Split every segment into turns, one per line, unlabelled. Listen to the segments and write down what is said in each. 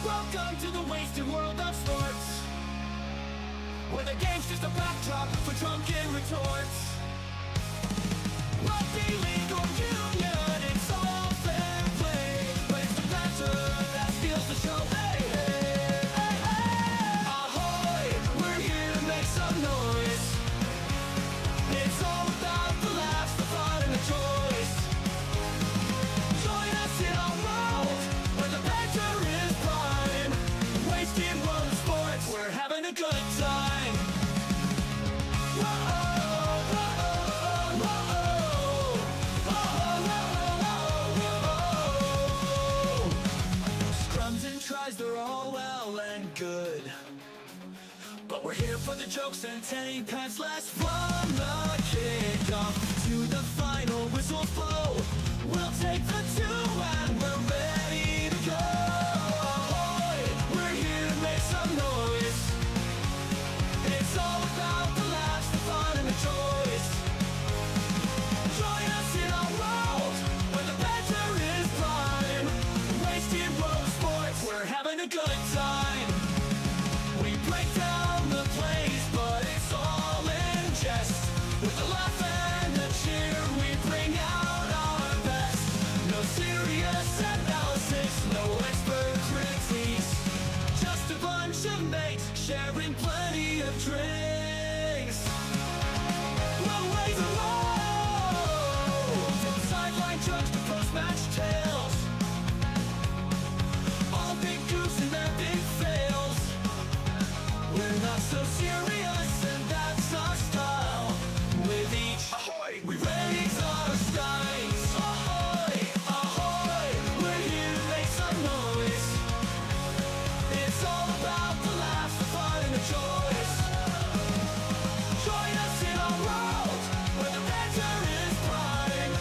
Welcome to the wasted world of sports, where the game's just a backdrop for drunken retorts. Rugby league or union, it's all fair play, but it's the banter that steals the show. Hey, hey, hey, hey. Ahoy, we're here to make some noise. It's all about the laughs, the fun, and the joys. Join us in our world, where the banter is prime. Wasted world of sports, we're having a good time. Scrums and tries, they're all well and good, but we're here for the jokes and 10 pence less. From the kickoff to the final whistle blow, we'll take the two and we're ready to go. Ahoy, we're here to make some noise. It's all about the laughs, the fun, and the joys. Join us in our world, where the banter is prime. Wasted world of sports, we're having a good time. We break down the plays, but it's all in jest. With the laugh and the cheer, we bring out our best. No serious analysis, no expert critiques, just a bunch of mates sharing plenty of drinks. We'll raise a load, from sideline jokes to post-match tales, all big goofs and their big fails. We're not so serious, and that's our style. With each ahoy, we raise our skies. Ahoy, ahoy, we're here to make some noise. It's all about the laughs, the fun, and the joys. Join us in our world, where the banter is prime.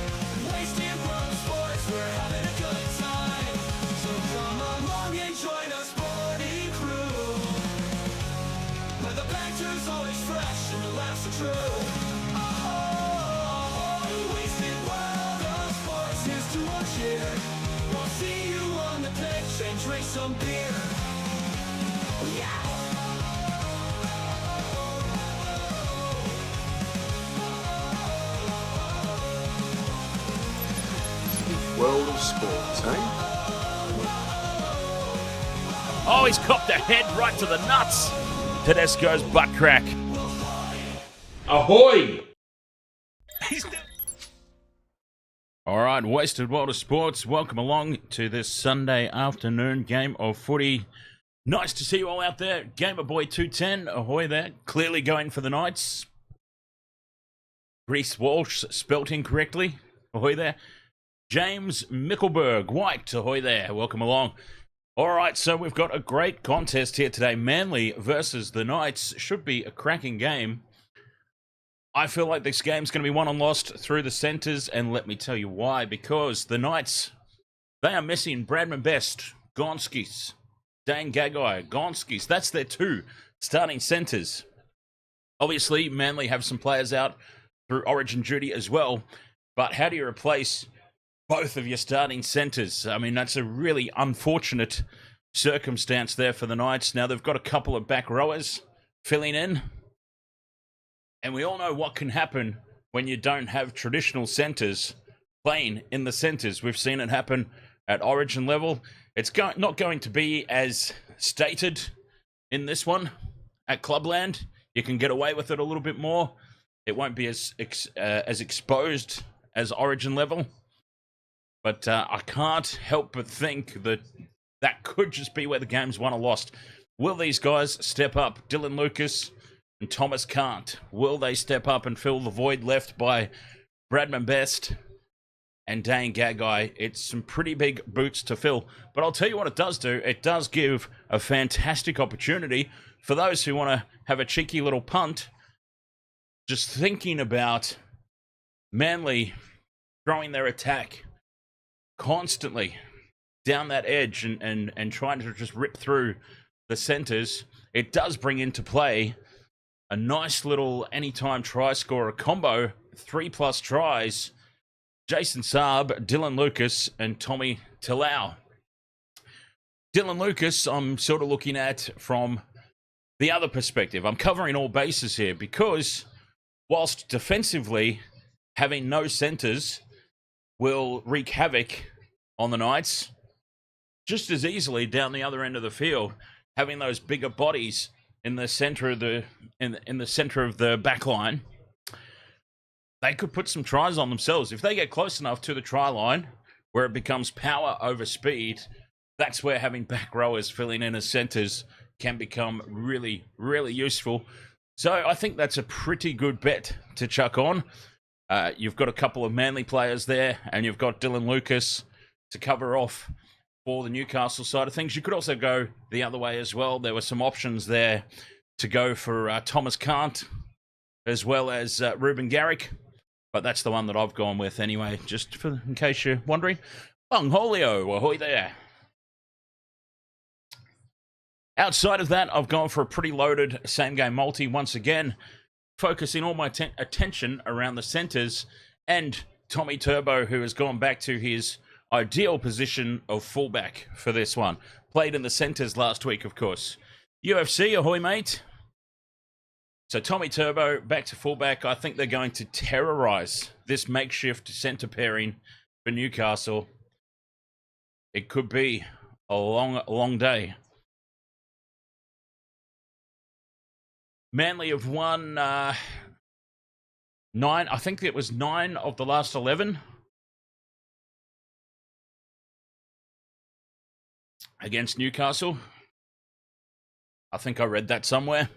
Wasted world of sports, we're having a good time. So come along and join our sporty crew, where the banter's always fresh and the laughs are true. Ahoy, wasted world of sports, here's to our cheer. We'll see you on the pitch and drink some beer. Yeah!
World of sports, eh?
Oh, he's copped a head right to the nuts. Tedesco's butt crack.
Ahoy!
All right, Wasted World of Sports. Welcome along to this Sunday afternoon game of footy. Nice to see you all out there. Gamer Boy 210, ahoy there. Clearly going for the Knights. Reese Walsh, spelt incorrectly. Ahoy there. James Mickelberg, White, ahoy there. Welcome along. All right, so we've got a great contest here today. Manly versus the Knights. Should be a cracking game. I feel like this game's going to be won and lost through the centres, and let me tell you why. Because the Knights, they are missing Bradman Best, Gonskis, Dane Gagai, Gonskis. That's their two starting centres. Obviously, Manly have some players out through Origin duty as well. But how do you replace both of your starting centres? I mean, that's a really unfortunate circumstance there for the Knights. Now, they've got a couple of back rowers filling in. And we all know what can happen when you don't have traditional centres playing in the centres. We've seen it happen at Origin level. It's not going to be as stated in this one at Clubland. You can get away with it a little bit more. It won't be as exposed as Origin level. But I can't help but think that that could just be where the game's won or lost. Will these guys step up? Dylan Lucas and Thomas Cant. Will they step up and fill the void left by Bradman Best and Dane Gagai? It's some pretty big boots to fill. But I'll tell you what it does do. It does give a fantastic opportunity for those who want to have a cheeky little punt. Just thinking about Manly throwing their attack constantly down that edge and trying to just rip through the centres. It does bring into play a nice little anytime try scorer combo, 3+ tries. Jason Saab, Dylan Lucas, and Tommy Talau. Dylan Lucas, I'm sort of looking at from the other perspective. I'm covering all bases here because whilst defensively having no centres will wreak havoc on the Knights, just as easily down the other end of the field, having those bigger bodies in the centre of the in the centre of the back line, they could put some tries on themselves. If they get close enough to the try line where it becomes power over speed, that's where having back rowers filling in as centres can become really, really useful. So I think that's a pretty good bet to chuck on. You've got a couple of Manly players there, and you've got Dylan Lucas to cover off for the Newcastle side of things. You could also go the other way as well. There were some options there to go for Thomas Kant as well as Ruben Garrick, but that's the one that I've gone with anyway, just in case you're wondering. Bungholio, ahoy there. Outside of that, I've gone for a pretty loaded same-game multi once again, focusing all my attention around the centres and Tommy Turbo, who has gone back to his ideal position of fullback for this one. Played in the centres last week, of course. UFC, ahoy, mate. So Tommy Turbo back to fullback. I think they're going to terrorise this makeshift centre pairing for Newcastle. It could be a long day. Manly have won 9, I think it was 9 of the last 11 against Newcastle. I think I read that somewhere.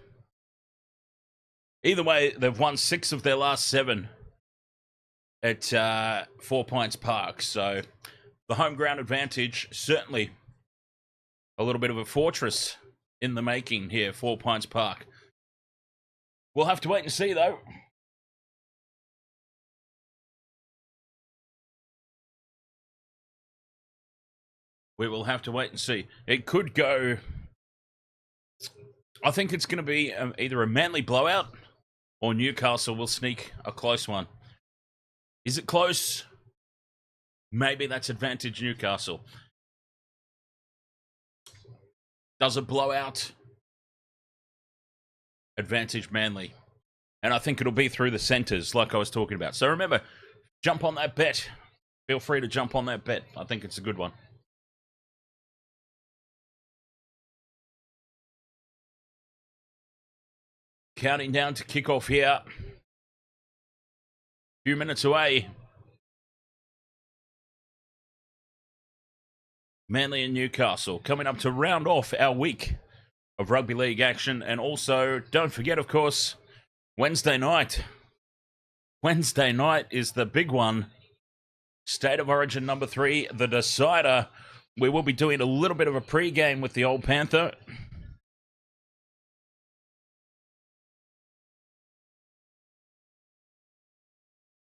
Either way, they've won 6 of their last 7 at 4 Points Park. So the home ground advantage, certainly a little bit of a fortress in the making here, 4 Points Park. We'll have to wait and see, though. We will have to wait and see. It could go... I think it's going to be either a Manly blowout or Newcastle will sneak a close one. Is it close? Maybe that's advantage Newcastle. Does it blow out? Advantage Manly. And I think it'll be through the centres like I was talking about. So remember, jump on that bet. Feel free to jump on that bet. I think it's a good one. Counting down to kick off here. A few minutes away. Manly and Newcastle coming up to round off our week of rugby league action. And also, don't forget, of course, Wednesday night. Wednesday night is the big one. State of Origin number 3, the decider. We will be doing a little bit of a pre-game with the Old Panther.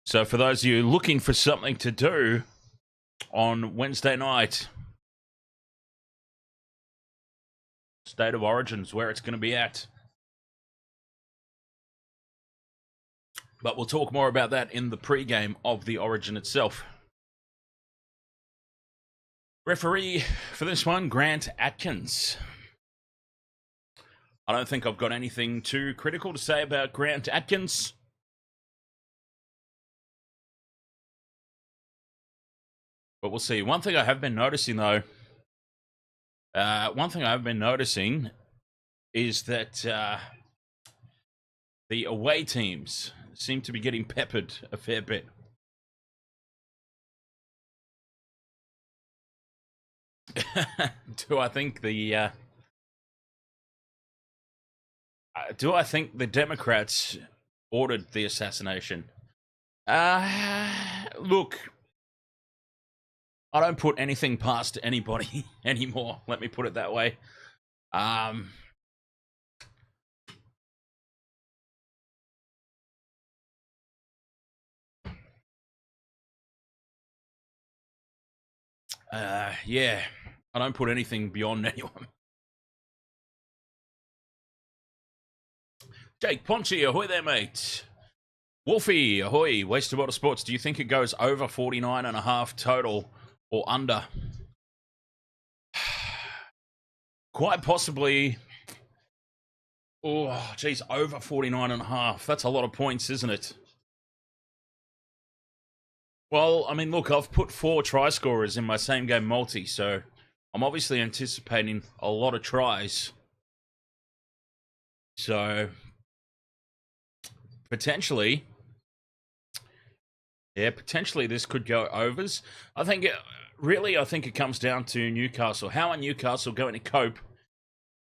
So for those of you looking for something to do on Wednesday night, State of Origin's where it's going to be at. But we'll talk more about that in the pre-game of the Origin itself. Referee for this one, Grant Atkins. I don't think I've got anything too critical to say about Grant Atkins. But we'll see. One thing I have been noticing, though, is that the away teams seem to be getting peppered a fair bit. Do I think the Democrats ordered the assassination? Look, I don't put anything past anybody anymore. Let me put it that way. Yeah, I don't put anything beyond anyone. Jake Ponchi, ahoy there, mate. Wolfie, ahoy. Wasted Water Sports. Do you think it goes over 49.5 total or under? quite possibly, oh, geez, over 49.5. That's a lot of points, isn't it? Well, I mean, look, I've put 4 try scorers in my same game multi, so I'm obviously anticipating a lot of tries. So, potentially, potentially this could go overs. I think, I think it comes down to Newcastle. How are Newcastle going to cope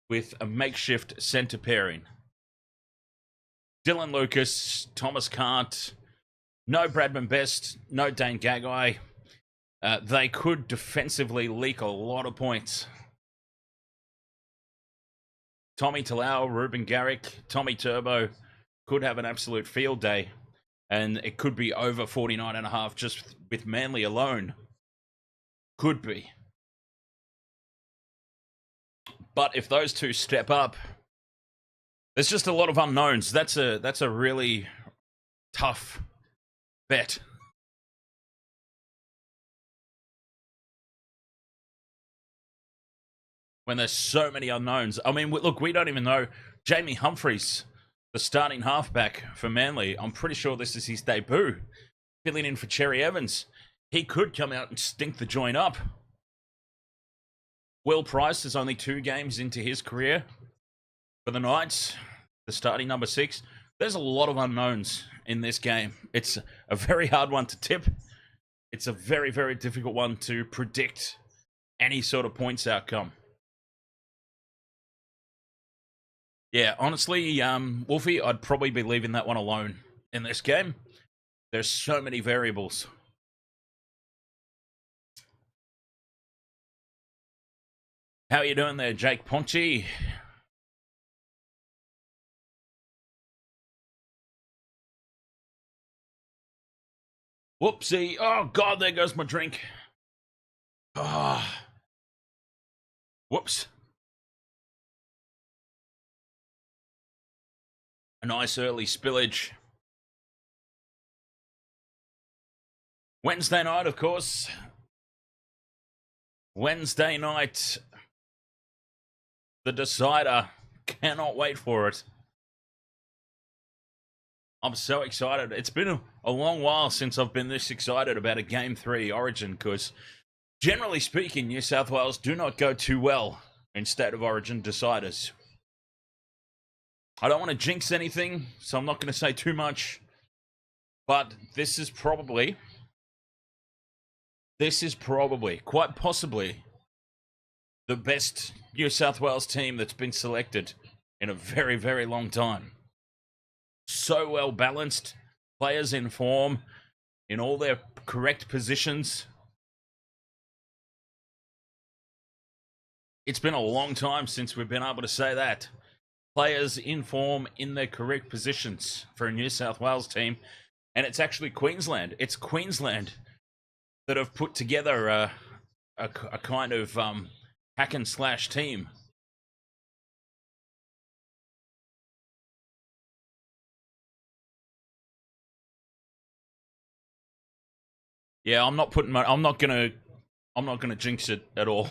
with a makeshift centre pairing? Dylan Lucas, Thomas Cant, no Bradman Best, no Dane Gagai. They could defensively leak a lot of points. Tommy Talau, Ruben Garrick, Tommy Turbo could have an absolute field day. And it could be over 49.5 just with Manly alone. Could be. But if those two step up, there's just a lot of unknowns. That's a really tough bet. When there's so many unknowns. I mean, look, we don't even know. Jamie Humphries, the starting halfback for Manly, I'm pretty sure this is his debut. Filling in for Cherry Evans. He could come out and stink the joint up. Will Price is only 2 games into his career for the Knights, the starting number 6. There's a lot of unknowns in this game. It's a very hard one to tip. It's a very, very difficult one to predict any sort of points outcome. Yeah, honestly, Wolfie, I'd probably be leaving that one alone in this game. There's so many variables. How are you doing there, Jake Ponchi? Whoopsie. Oh, God, there goes my drink. Ah. Whoops. A nice early spillage. Wednesday night, of course. Wednesday night. The decider. Cannot wait for it. I'm so excited. It's been a long while since I've been this excited about a Game 3 Origin, because generally speaking, New South Wales do not go too well in State of Origin deciders. I don't want to jinx anything, so I'm not going to say too much. But this is probably, quite possibly, the best New South Wales team that's been selected in a very, very long time. So well balanced, players in form, in all their correct positions. It's been a long time since we've been able to say that. Players in form in their correct positions for a New South Wales team. And it's actually Queensland. It's Queensland that have put together a kind of hack and slash team. Yeah, I'm not gonna jinx it at all.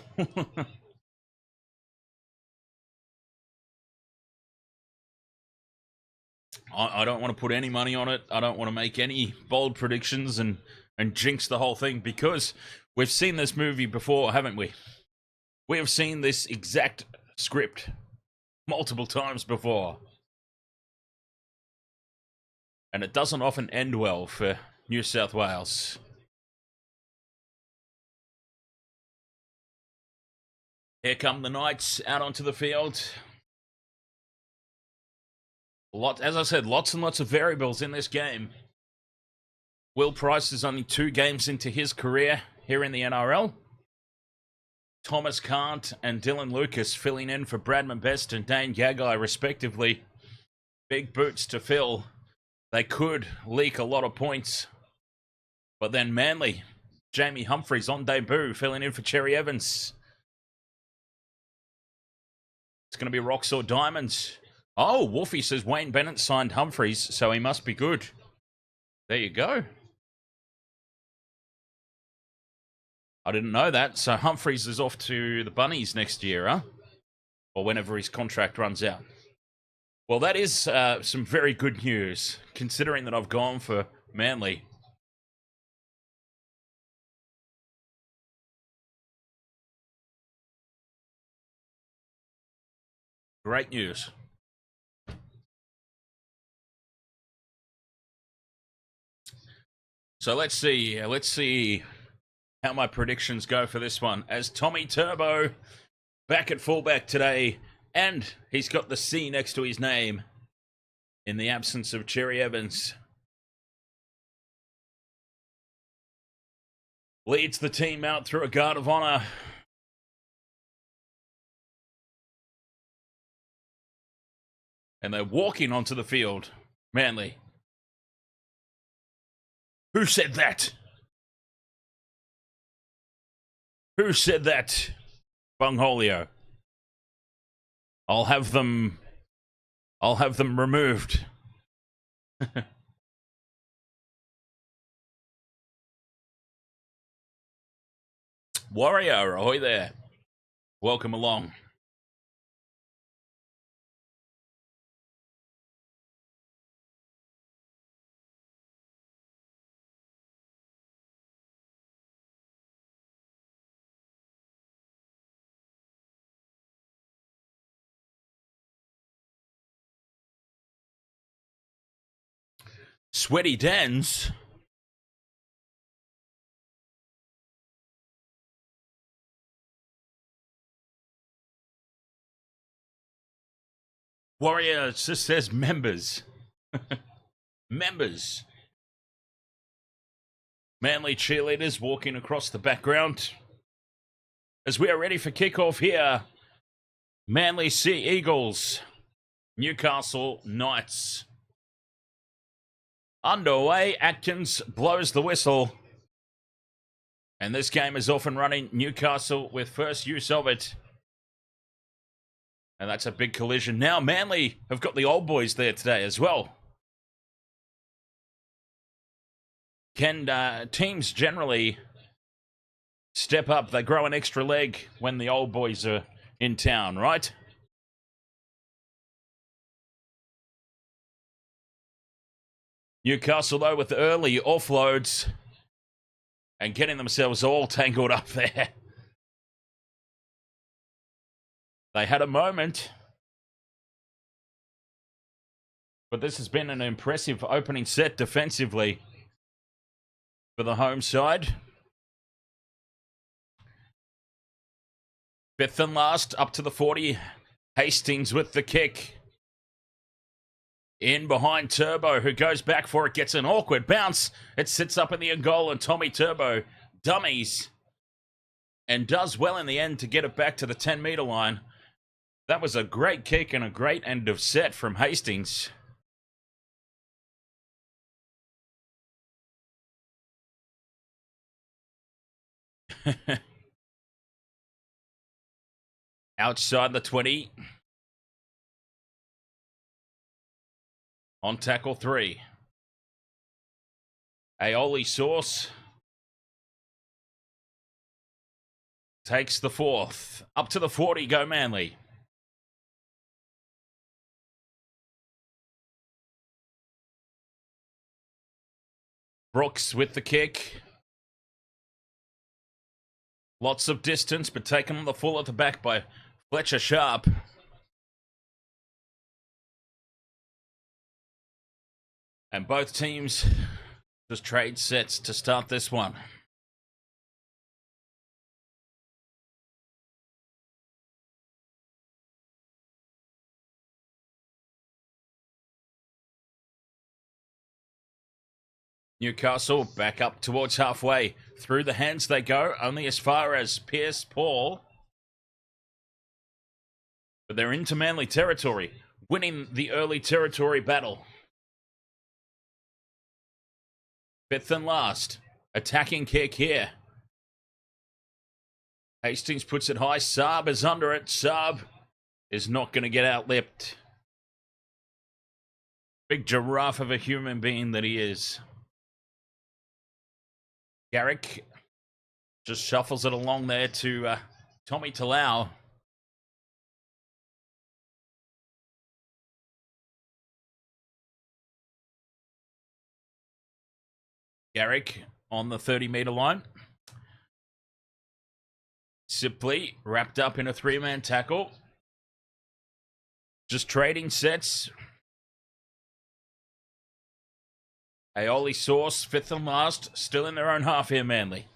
I don't want to put any money on it. I don't want to make any bold predictions and jinx the whole thing, because we've seen this movie before, haven't we? We have seen this exact script multiple times before. And it doesn't often end well for New South Wales. Here come the Knights out onto the field. As I said, lots and lots of variables in this game. Will Price is only 2 games into his career here in the NRL. Thomas Cant and Dylan Lucas filling in for Bradman Best and Dane Gagai, respectively. Big boots to fill. They could leak a lot of points. But then Manly, Jamie Humphries on debut, filling in for Cherry Evans. It's going to be rocks or diamonds. Oh, Wolfie says Wayne Bennett signed Humphries, so he must be good. There you go. I didn't know that. So Humphries is off to the Bunnies next year, huh? or whenever his contract runs out. Well, that is some very good news, considering that I've gone for Manly. Great news. So let's see how my predictions go for this one. As Tommy Turbo back at fullback today, and he's got the C next to his name in the absence of Cherry Evans. Leads the team out through a guard of honour. And they're walking onto the field. Manly. Who said that? Who said that? Bungholio. I'll have them removed. Warrior, ahoy there. Welcome along. Sweaty Dens. Warrior just says members. Members. Manly cheerleaders walking across the background. As we are ready for kickoff here. Manly Sea Eagles. Newcastle Knights. Underway, Atkins blows the whistle. And this game is off and running. Newcastle with first use of it. And that's a big collision. Now Manly have got the old boys there today as well. Can teams generally step up? They grow an extra leg when the old boys are in town, right? Newcastle, though, with the early offloads and getting themselves all tangled up there. They had a moment. But this has been an impressive opening set defensively for the home side. Fifth and last, up to the 40. Hastings with the kick. In behind Turbo, who goes back for it, gets an awkward bounce. It sits up in the end goal, and Tommy Turbo dummies and does well in the end to get it back to the 10-metre line. That was a great kick and a great end of set from Hastings. Outside the 20. On tackle 3. Aioli Sauce takes the 4th. Up to the 40, go Manly. Brooks with the kick. Lots of distance, but taken on the full at the back by Fletcher Sharp. And both teams just trade sets to start this one. Newcastle back up towards halfway. Through the hands they go, only as far as Pierce Paul. But they're into Manly territory, winning the early territory battle. Fifth and last. Attacking kick here. Hastings puts it high. Saab is under it. Saab is not going to get outlipped. Big giraffe of a human being that he is. Garrick just shuffles it along there to Tommy Talau. Garrick on the 30-metre line. Sipley wrapped up in a 3-man tackle. Just trading sets. Aioli Sauce, 5th and last, still in their own half here, Manly.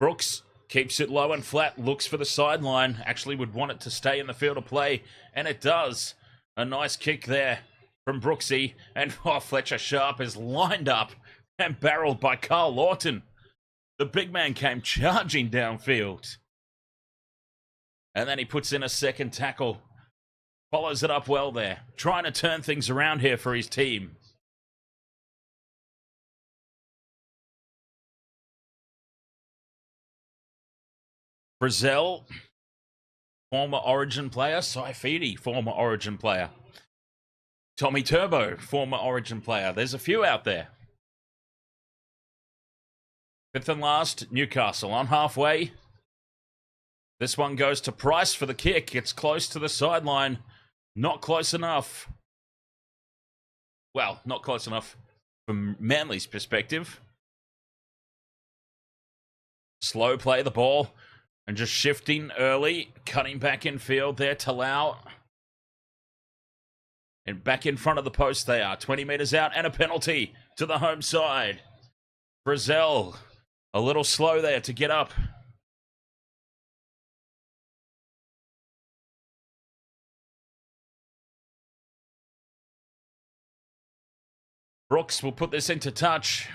Brooks keeps it low and flat, looks for the sideline. Actually would want it to stay in the field of play, and it does. A nice kick there from Brooksy, and Fletcher Sharp is lined up and barreled by Carl Lawton. The big man came charging downfield. And then he puts in a second tackle. Follows it up well there. Trying to turn things around here for his team. Brazil, former Origin player. Saifidi, former Origin player. Tommy Turbo, former Origin player. There's a few out there. 5th and last, Newcastle on halfway. This one goes to Price for the kick. It's close to the sideline. Not close enough. Well, not close enough from Manly's perspective. Slow play the ball. And just shifting early. Cutting back in field there. Talau. And back in front of the post they are. 20 metres out and a penalty to the home side. Brazil a little slow there to get up. Brooks will put this into touch.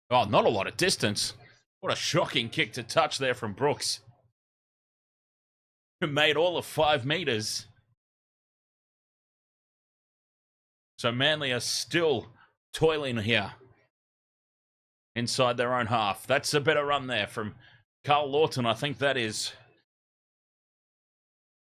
Oh, not a lot of distance. What a shocking kick to touch there from Brooks. Who made all of 5 metres. So Manly are still toiling here. Inside their own half. That's a better run there from Carl Lawton. I think that is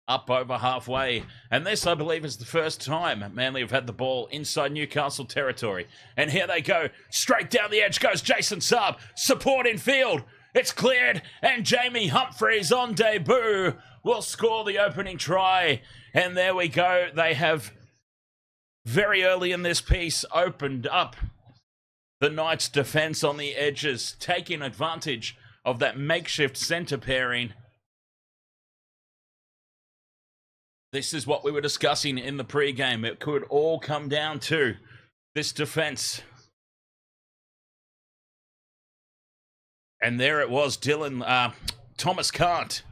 up over halfway. And this, I believe, is the first time Manly have had the ball inside Newcastle territory. And here they go. Straight down the edge goes Jason Saab. Support in field. It's cleared. And Jamie Humphreys on debut will score the opening try. And there we go. They have very early in this piece opened up the Knights' defense on the edges, taking advantage of that makeshift centre pairing. This is what we were discussing in the pre-game. It could all come down to this defense. And there it was, Thomas Cant.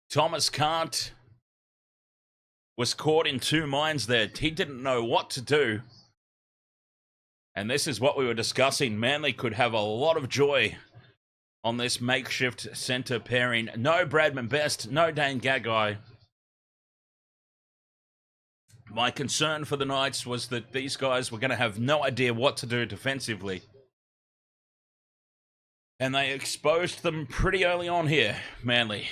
Thomas Cant was caught in two minds there. He didn't know what to do. And this is what we were discussing. Manly could have a lot of joy on this makeshift centre pairing. No Bradman Best, no Dane Gagai. My concern for the Knights was that these guys were going to have no idea what to do defensively. And they exposed them pretty early on here, Manly.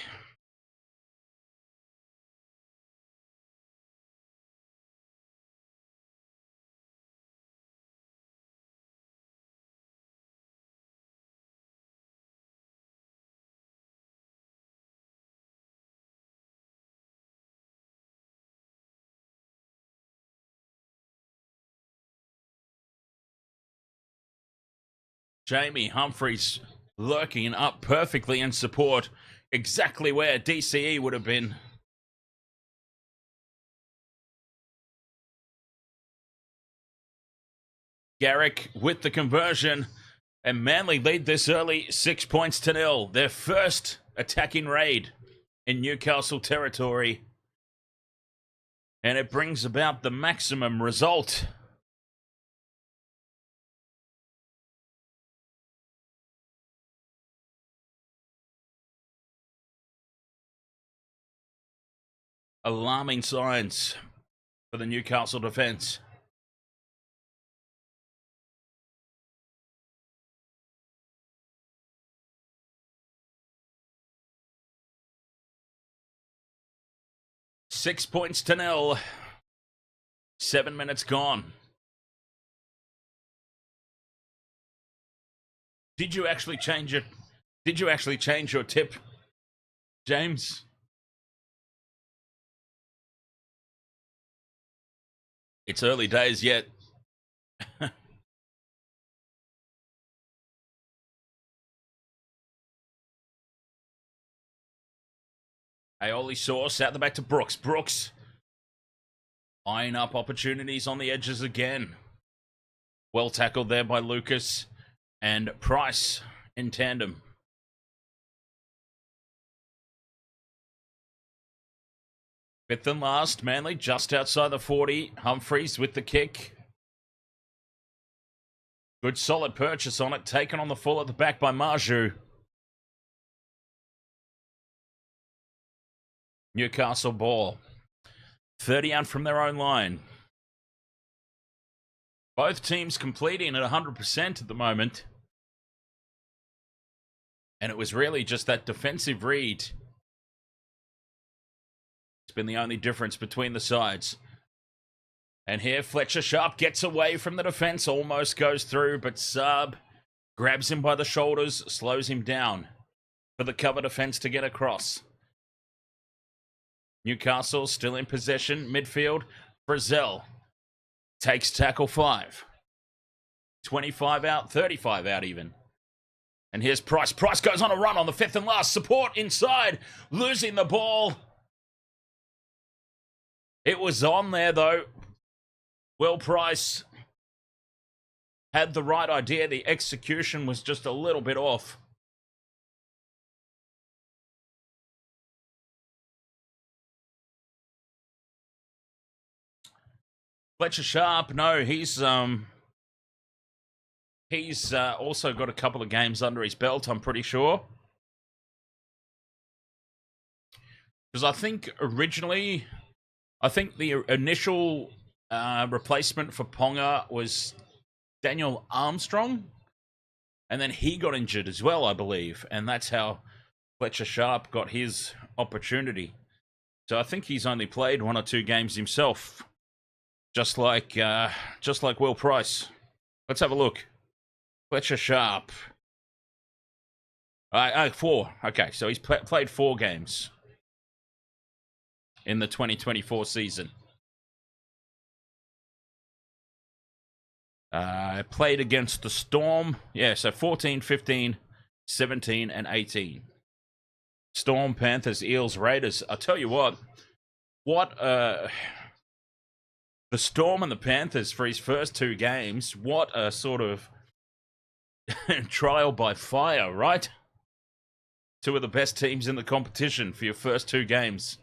Jamie Humphreys lurking up perfectly in support, exactly where DCE would have been. Garrick with the conversion, and Manly lead this early 6-0. Their first attacking raid in Newcastle territory. And it brings about the maximum result. Alarming signs for the Newcastle defence. $6-0. 7 minutes gone. Did you actually change it? Did you actually change your tip, James? It's early days yet. Aioli Sauce out the back to Brooks. Brooks eyeing up opportunities on the edges again. Well tackled there by Lucas and Price in tandem. Fifth and last, Manly just outside the 40. Humphreys with the kick. Good solid purchase on it. Taken on the full at the back by Marju. Newcastle ball. 30 out from their own line. Both teams completing at 100% at the moment. And it was really just that defensive read. It's been the only difference between the sides. And here Fletcher Sharp gets away from the defense, almost goes through, but Saab grabs him by the shoulders, slows him down for the cover defense to get across. Newcastle still in possession, midfield. Frizzell takes tackle 5. 25 out, 35 out even. And here's Price. Price goes on a run on the fifth and last. Support inside, losing the ball. It was on there, though. Will Price had the right idea. The execution was just a little bit off. Fletcher Sharp, no, he's also got a couple of games under his belt, I'm pretty sure. Because I think originally, the initial replacement for Ponga was Daniel Armstrong. And then he got injured as well, I believe. And that's how Fletcher Sharp got his opportunity. So I think he's only played 1 or 2 games himself. Just like Will Price. Let's have a look. Fletcher Sharp. 4. Okay, so he's played 4 games in the 2024 season. Played against the Storm. Yeah, so 14, 15, 17, and 18. Storm, Panthers, Eels, Raiders. I'll tell you what. The Storm and the Panthers for his first 2 games, what a sort of trial by fire, right? 2 of the best teams in the competition for your first 2 games.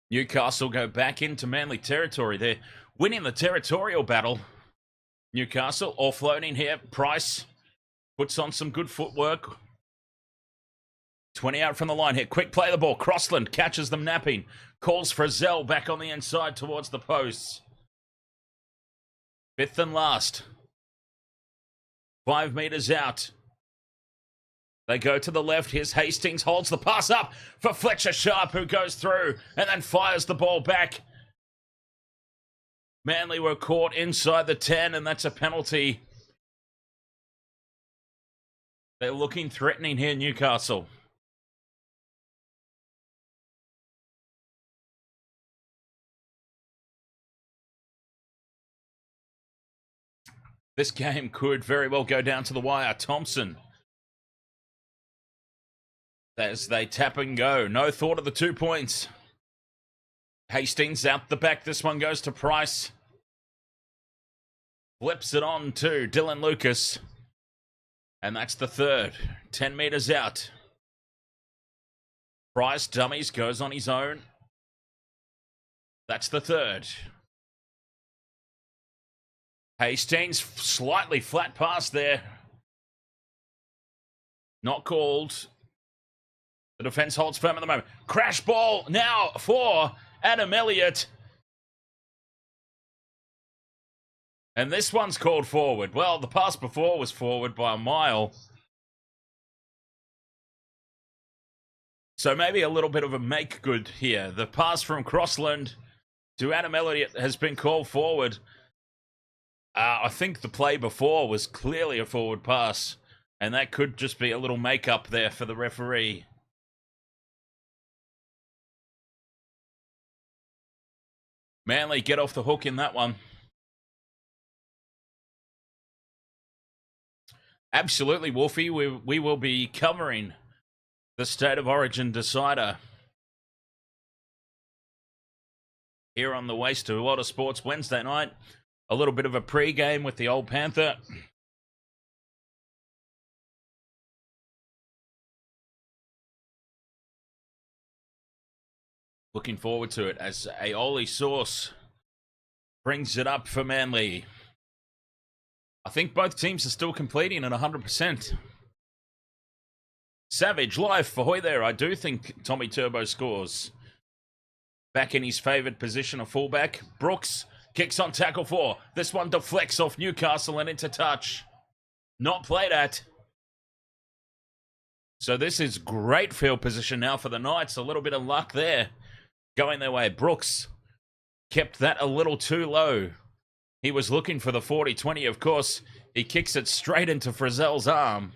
Newcastle go back into Manly territory. They're winning the territorial battle. Newcastle offloading here. Price puts on some good footwork. 20 out from the line here. Quick play the ball. Crossland catches them napping. Calls for Zell back on the inside towards the posts. Fifth and last. 5 meters out. They go to the left. Here's Hastings. Holds the pass up for Fletcher Sharp, who goes through and then fires the ball back. Manly were caught inside the 10, and that's a penalty. They're looking threatening here, Newcastle. This game could very well go down to the wire. Thompson, as they tap and go. No thought of the 2 points. Hastings out the back. This one goes to Price. Flips it on to Dylan Lucas. And that's the third. 10 meters out. Price dummies, goes on his own. That's the third. Hastings, slightly flat pass there. Not called. The defense holds firm at the moment. Crash ball now for Adam Elliott. And this one's called forward. Well, the pass before was forward by a mile. So maybe a little bit of a make good here. The pass from Crossland to Adam Elliott has been called forward. I think the play before was clearly a forward pass. And that could just be a little make-up there for the referee. Manly get off the hook in that one. Absolutely, Wolfie. We will be covering the State of Origin decider here on the Waste to a Lot of Sports Wednesday night. A little bit of a pre-game with the Old Panther. Looking forward to it as Aioli Sauce brings it up for Manly. I think both teams are still completing at 100%. Savage live for Hoy there. I do think Tommy Turbo scores. Back in his favoured position of fullback. Brooks kicks on tackle 4. This one deflects off Newcastle and into touch. Not played at. So this is great field position now for the Knights. A little bit of luck there going their way. Brooks kept that a little too low. He was looking for the 40-20, of course. He kicks it straight into Frizzell's arm.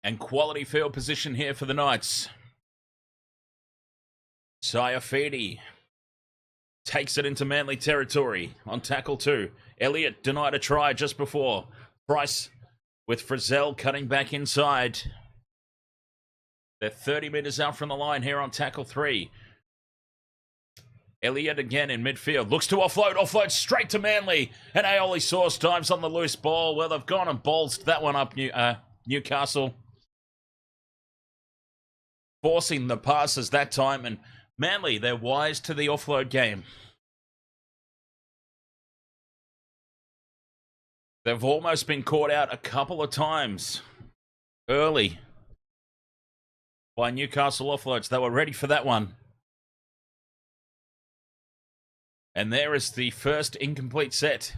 And quality field position here for the Knights. Sayafidi takes it into Manly territory on tackle 2. Elliott denied a try just before. Price with Frizzell cutting back inside. They're 30 metres out from the line here on tackle 3. Elliott again in midfield. Looks to offload. Offload straight to Manly. And Aioli Sauce dives on the loose ball. Well, they've gone and bolstered that one up, Newcastle. Forcing the passes that time. And Manly, they're wise to the offload game. They've almost been caught out a couple of times early by Newcastle offloads. They were ready for that one. And there is the first incomplete set.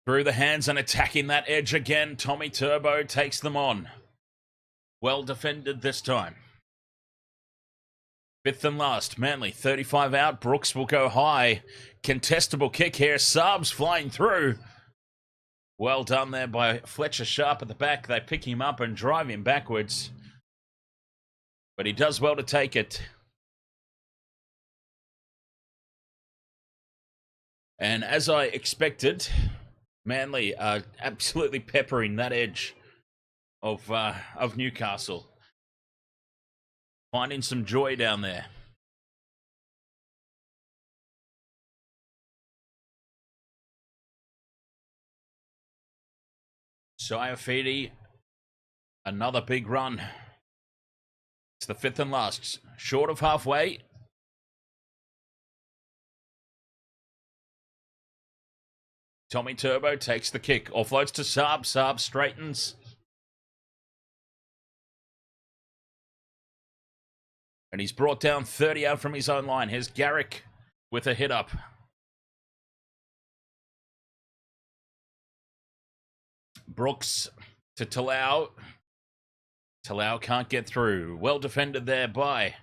Through the hands and attacking that edge again. Tommy Turbo takes them on. Well defended this time. 5th and last. Manly 35 out. Brooks will go high. Contestable kick here. Saab's flying through. Well done there by Fletcher Sharp at the back. They pick him up and drive him backwards. But he does well to take it. And as I expected, Manly are absolutely peppering that edge of Newcastle. Finding some joy down there. Sayafidi, another big run. It's the 5th and last. Short of halfway. Tommy Turbo takes the kick. Offloads to Saab. Saab straightens. And he's brought down 30 out from his own line. Here's Garrick with a hit up. Brooks to Talau. Talau can't get through. Well defended there by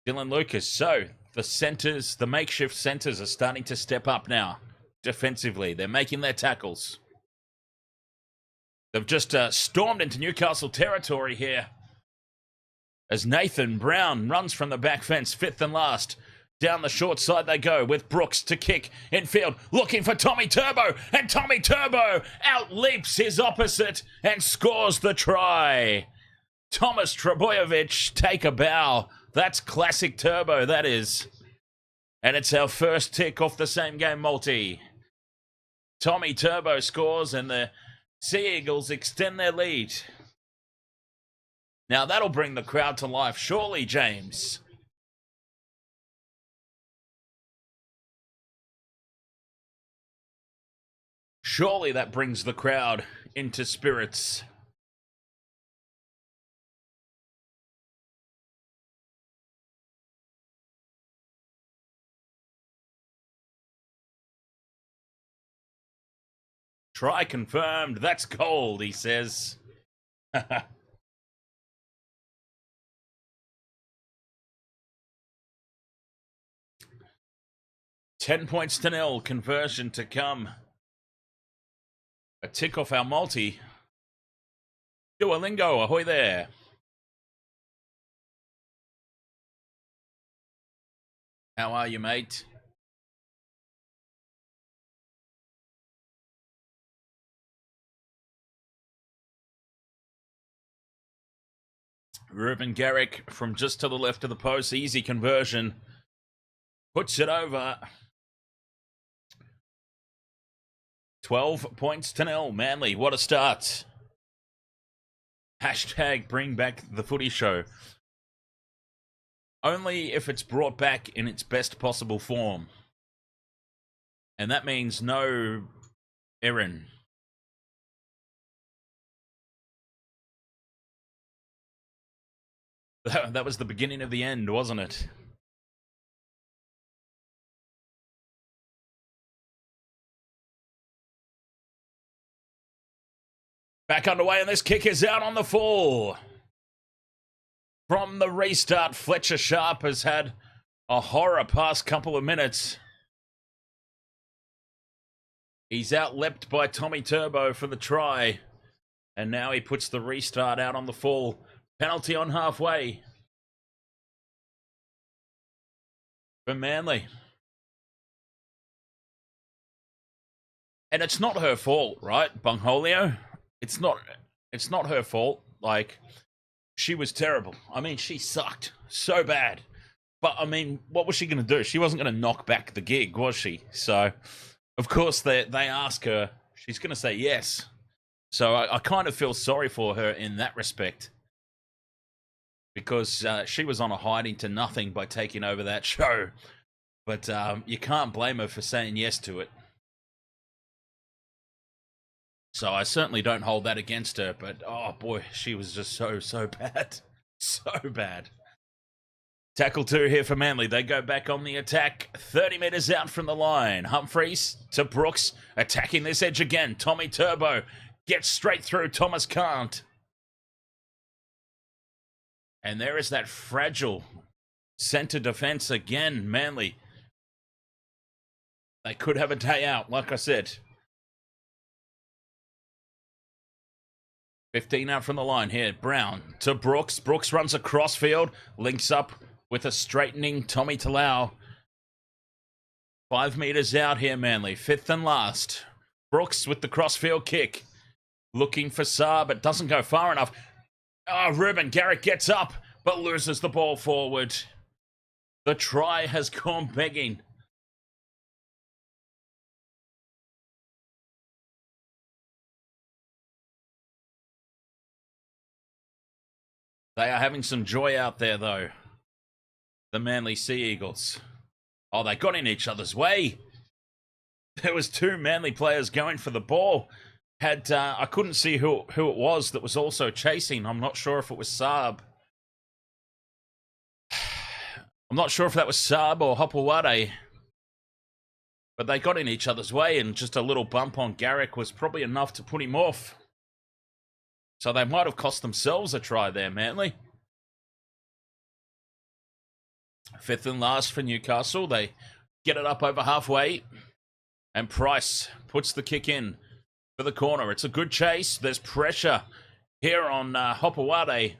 Dylan Lucas. So the centers, the makeshift centers are starting to step up now defensively. They're making their tackles. They've just stormed into Newcastle territory here. As Nathan Brown runs from the back fence, 5th and last. Down the short side they go with Brooks to kick infield, looking for Tommy Turbo, and Tommy Turbo outleaps his opposite and scores the try. Thomas Trebojevic, take a bow. That's classic Turbo, that is. And it's our first tick off the same game multi. Tommy Turbo scores and the Sea Eagles extend their lead. Now that'll bring the crowd to life, surely, James. Surely that brings the crowd into spirits. Try confirmed. That's gold, he says. 10 points to 0. Conversion to come. A tick off our multi. Duolingo, ahoy there. How are you, mate? Ruben Garrick from just to the left of the post. Easy conversion. Puts it over. 12 points to 0. Manly, what a start. Hashtag bring back the footy show. Only if it's brought back in its best possible form. And that means no Erin. That was the beginning of the end, wasn't it? Back underway, and this kick is out on the full. From the restart, Fletcher Sharp has had a horror past couple of minutes. He's outleapt by Tommy Turbo for the try. And now he puts the restart out on the full. Penalty on halfway for Manly. And it's not her fault, right, Bungholio? It's not her fault. Like, she was terrible. I mean, she sucked so bad. But, I mean, what was she going to do? She wasn't going to knock back the gig, was she? So, of course, they ask her. She's going to say yes. So I kind of feel sorry for her in that respect. Because she was on a hiding to nothing by taking over that show. But you can't blame her for saying yes to it. So I certainly don't hold that against her, but oh boy, she was just so bad. So bad. Tackle 2 here for Manly. They go back on the attack, 30 metres out from the line. Humphreys to Brooks, attacking this edge again. Tommy Turbo gets straight through, Thomas can't. And there is that fragile centre defence again, Manly. They could have a day out, like I said. 15 out from the line here. Brown to Brooks. Brooks runs across field. Links up with a straightening Tommy Talau. 5 metres out here, Manly. 5th and last. Brooks with the crossfield kick. Looking for Saab, but doesn't go far enough. Oh, Ruben Garrick gets up, but loses the ball forward. The try has gone begging. They are having some joy out there, though. The Manly Sea Eagles. Oh, they got in each other's way. There was 2 Manly players going for the ball. I couldn't see who it was that was also chasing. I'm not sure if it was Saab. I'm not sure if that was Saab or Hopewade. But they got in each other's way, and just a little bump on Garrick was probably enough to put him off. So they might have cost themselves a try there, Manly. 5th and last for Newcastle. They get it up over halfway. And Price puts the kick in for the corner. It's a good chase. There's pressure here on Hopewade,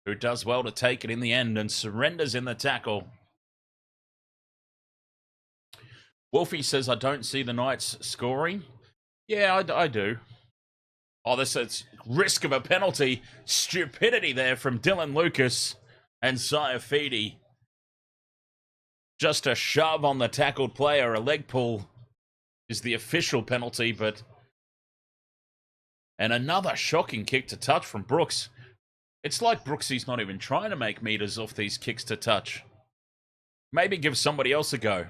who does well to take it in the end and surrenders in the tackle. Wolfie says, I don't see the Knights scoring. Yeah, I do. Oh, this is risk of a penalty. Stupidity there from Dylan Lucas and Saifidi. Just a shove on the tackled player. A leg pull is the official penalty, but... And another shocking kick to touch from Brooks. It's like Brooksy's not even trying to make meters off these kicks to touch. Maybe give somebody else a go.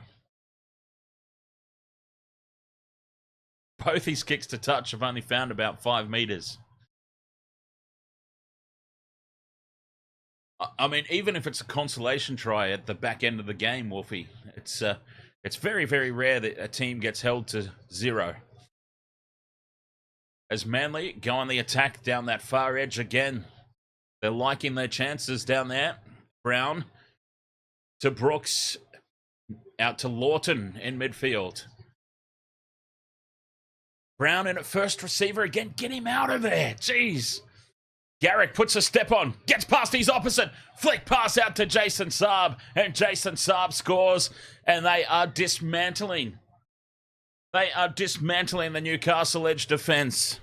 Both his kicks to touch have only found about 5 meters. I mean, even if it's a consolation try at the back end of the game, Wolfie, it's very, very rare that a team gets held to 0. As Manly go on the attack down that far edge again. They're liking their chances down there. Brown to Brooks. Out to Lawton in midfield. Brown in at first receiver again. Get him out of there. Jeez. Garrick puts a step on, gets past his opposite, flick pass out to Jason Saab, and Jason Saab scores, and they are dismantling. They are dismantling the Newcastle Edge defence.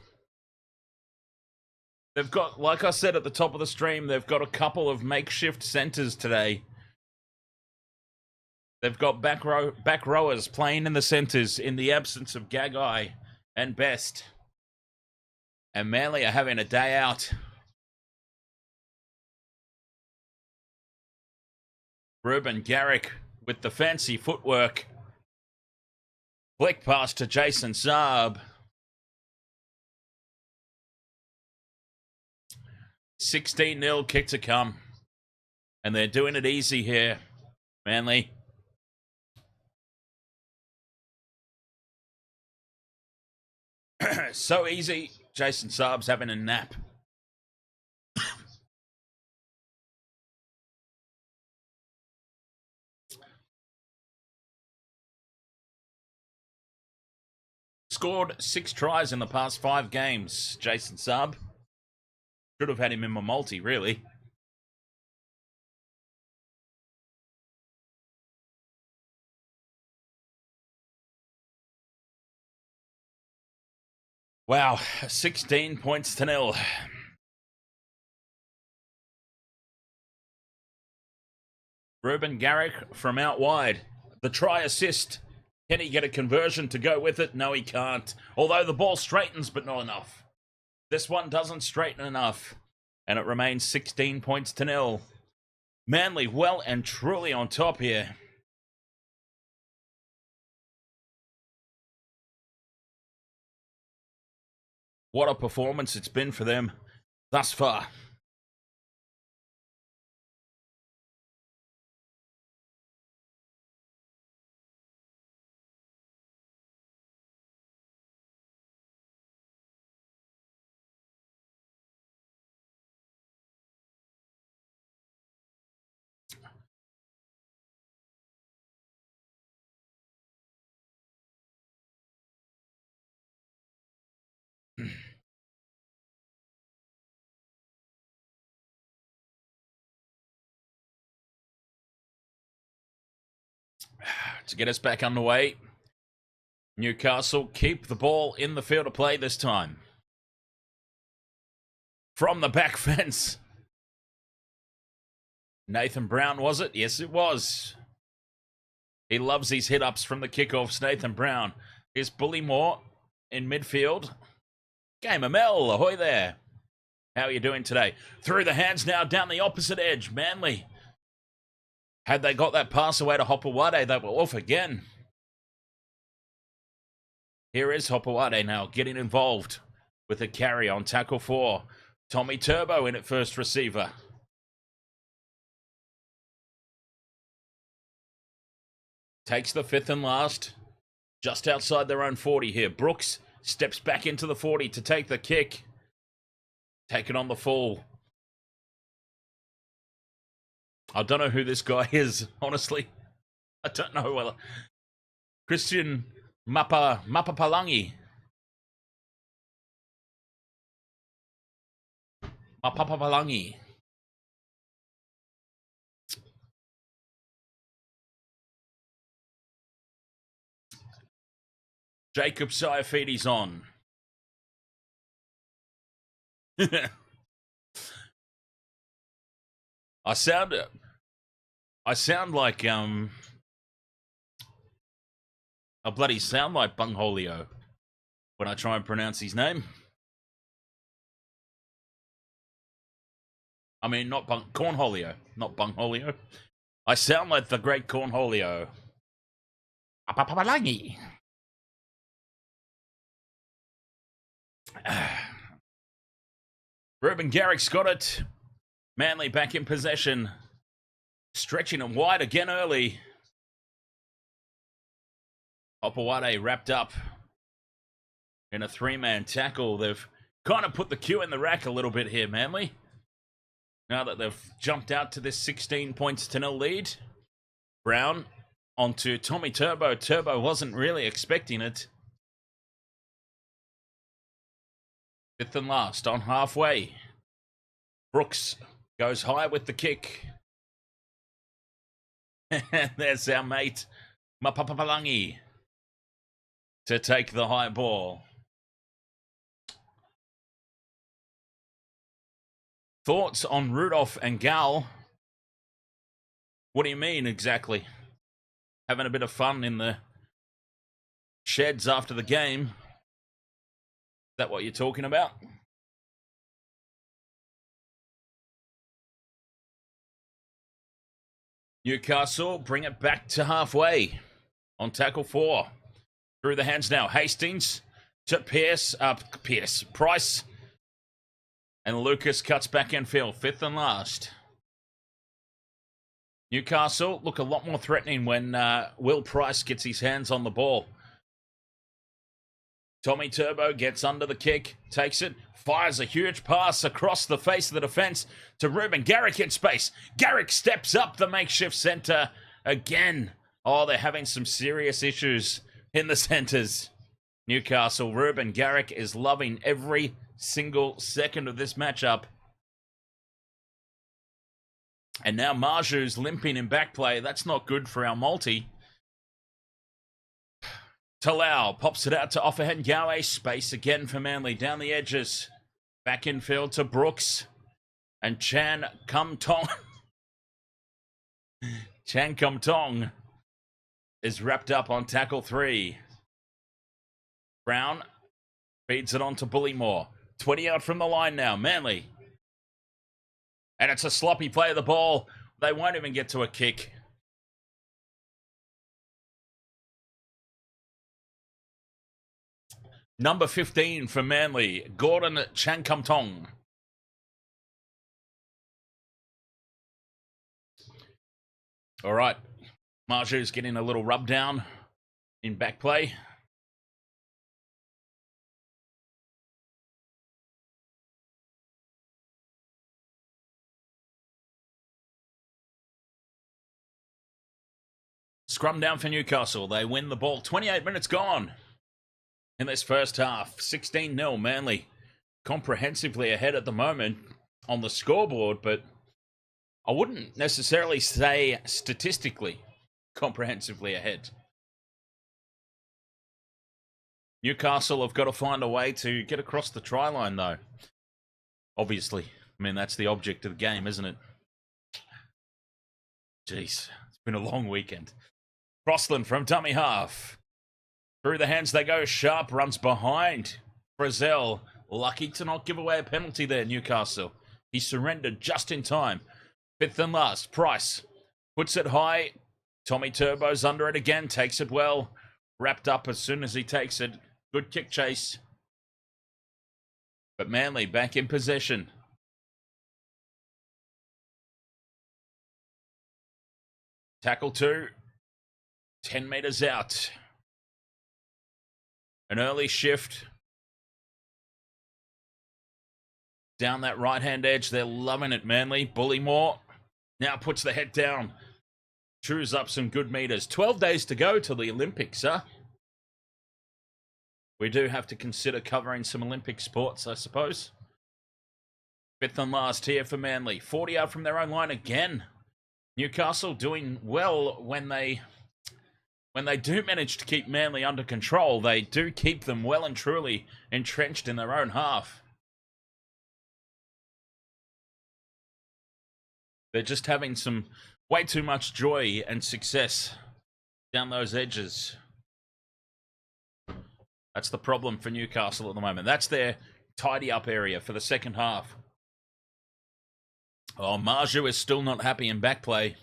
They've got, like I said at the top of the stream, they've got a couple of makeshift centres today. They've got back rowers playing in the centres in the absence of Gagai and Best. And Manly are having a day out. Ruben Garrick with the fancy footwork. Flick pass to Jason Saab. 16-0 kick to come. And they're doing it easy here, Manly. So easy. Jason Saab's having a nap. Scored 6 tries in the past 5 games, Jason Saab. Should have had him in my multi, really. Wow, 16 points to 0. Ruben Garrick from out wide. The try assist. Can he get a conversion to go with it? No, he can't. Although the ball straightens, but not enough. This one doesn't straighten enough. And it remains 16 points to 0. Manly well and truly on top here. What a performance it's been for them thus far. To get us back underway, Newcastle keep the ball in the field of play this time. From the back fence. Nathan Brown, was it? Yes, it was. He loves these hit-ups from the kickoffs, Nathan Brown. Here's Bullymore in midfield. Game ML, ahoy there. How are you doing today? Through the hands now, down the opposite edge. Manly. Had they got that pass away to Hopewade, they were off again. Here is Hopewade now getting involved with a carry on tackle 4. Tommy Turbo in at first receiver. Takes the 5th and last. Just outside their own 40 here. Brooks steps back into the 40 to take the kick. Taken on the full. I don't know who this guy is, honestly. I don't know. Well, Christian Mapapalangi. Mapapalangi. Jacob Saifides on. I sound like I bloody sound like Bungholio when I try and pronounce his name. I mean, not Cornholio, not Bungholio. I sound like the great Cornholio. Apapalangi. Ruben Garrick's got it. Manly back in possession. Stretching him wide again early. Hopewade wrapped up in a 3-man tackle. They've kind of put the cue in the rack a little bit here, Manly. Now that they've jumped out to this 16 points to 0 lead. Brown onto Tommy Turbo. Turbo wasn't really expecting it. 5th and last on halfway. Brooks goes high with the kick. And there's our mate, Mapapalangi, to take the high ball. Thoughts on Rudolph and Gal? What do you mean exactly? Having a bit of fun in the sheds after the game? Is that what you're talking about? Newcastle bring it back to halfway on tackle 4. Through the hands now. Hastings to Price. And Lucas cuts back infield. 5th and last. Newcastle look a lot more threatening when Will Price gets his hands on the ball. Tommy Turbo gets under the kick, takes it, fires a huge pass across the face of the defence to Ruben Garrick in space. Garrick steps up the makeshift centre again. Oh, they're having some serious issues in the centres. Newcastle, Ruben Garrick is loving every single second of this matchup. And now Marju's limping in back play. That's not good for our multi. Talau pops it out to Offahengawe. Space again for Manly. Down the edges. Back infield to Brooks. And Chan Kum Tong. Chan Kum Tong is wrapped up on tackle 3. Brown feeds it on to Bullymore. 20 out from the line now. Manly. And it's a sloppy play of the ball. They won't even get to a kick. Number 15 for Manly, Gordon Chankumtong. All right. Marju's getting a little rub down in back play. Scrum down for Newcastle. They win the ball. 28 minutes gone in this first half. 16-0 Manly. Comprehensively ahead at the moment on the scoreboard, but I wouldn't necessarily say statistically comprehensively ahead. Newcastle have got to find a way to get across the try line, though. Obviously. I mean, that's the object of the game, isn't it? Jeez, it's been a long weekend. Crossland from dummy half. Through the hands they go. Sharp runs behind. Frizzell, lucky to not give away a penalty there, Newcastle. He surrendered just in time. 5th and last. Price puts it high. Tommy Turbo's under it again. Takes it well. Wrapped up as soon as he takes it. Good kick chase. But Manly back in possession. Tackle 2. 10 metres out. An early shift. Down that right-hand edge. They're loving it, Manly. Bullymore now puts the head down. Chews up some good meters. 12 days to go to the Olympics, huh? We do have to consider covering some Olympic sports, I suppose. 5th and last here for Manly. 40 out from their own line again. Newcastle doing well when they do manage to keep Manly under control. They do keep them well and truly entrenched in their own half. They're just having some way too much joy and success down those edges. That's the problem for Newcastle at the moment. That's their tidy up area for the second half. Oh, Marju is still not happy in back play.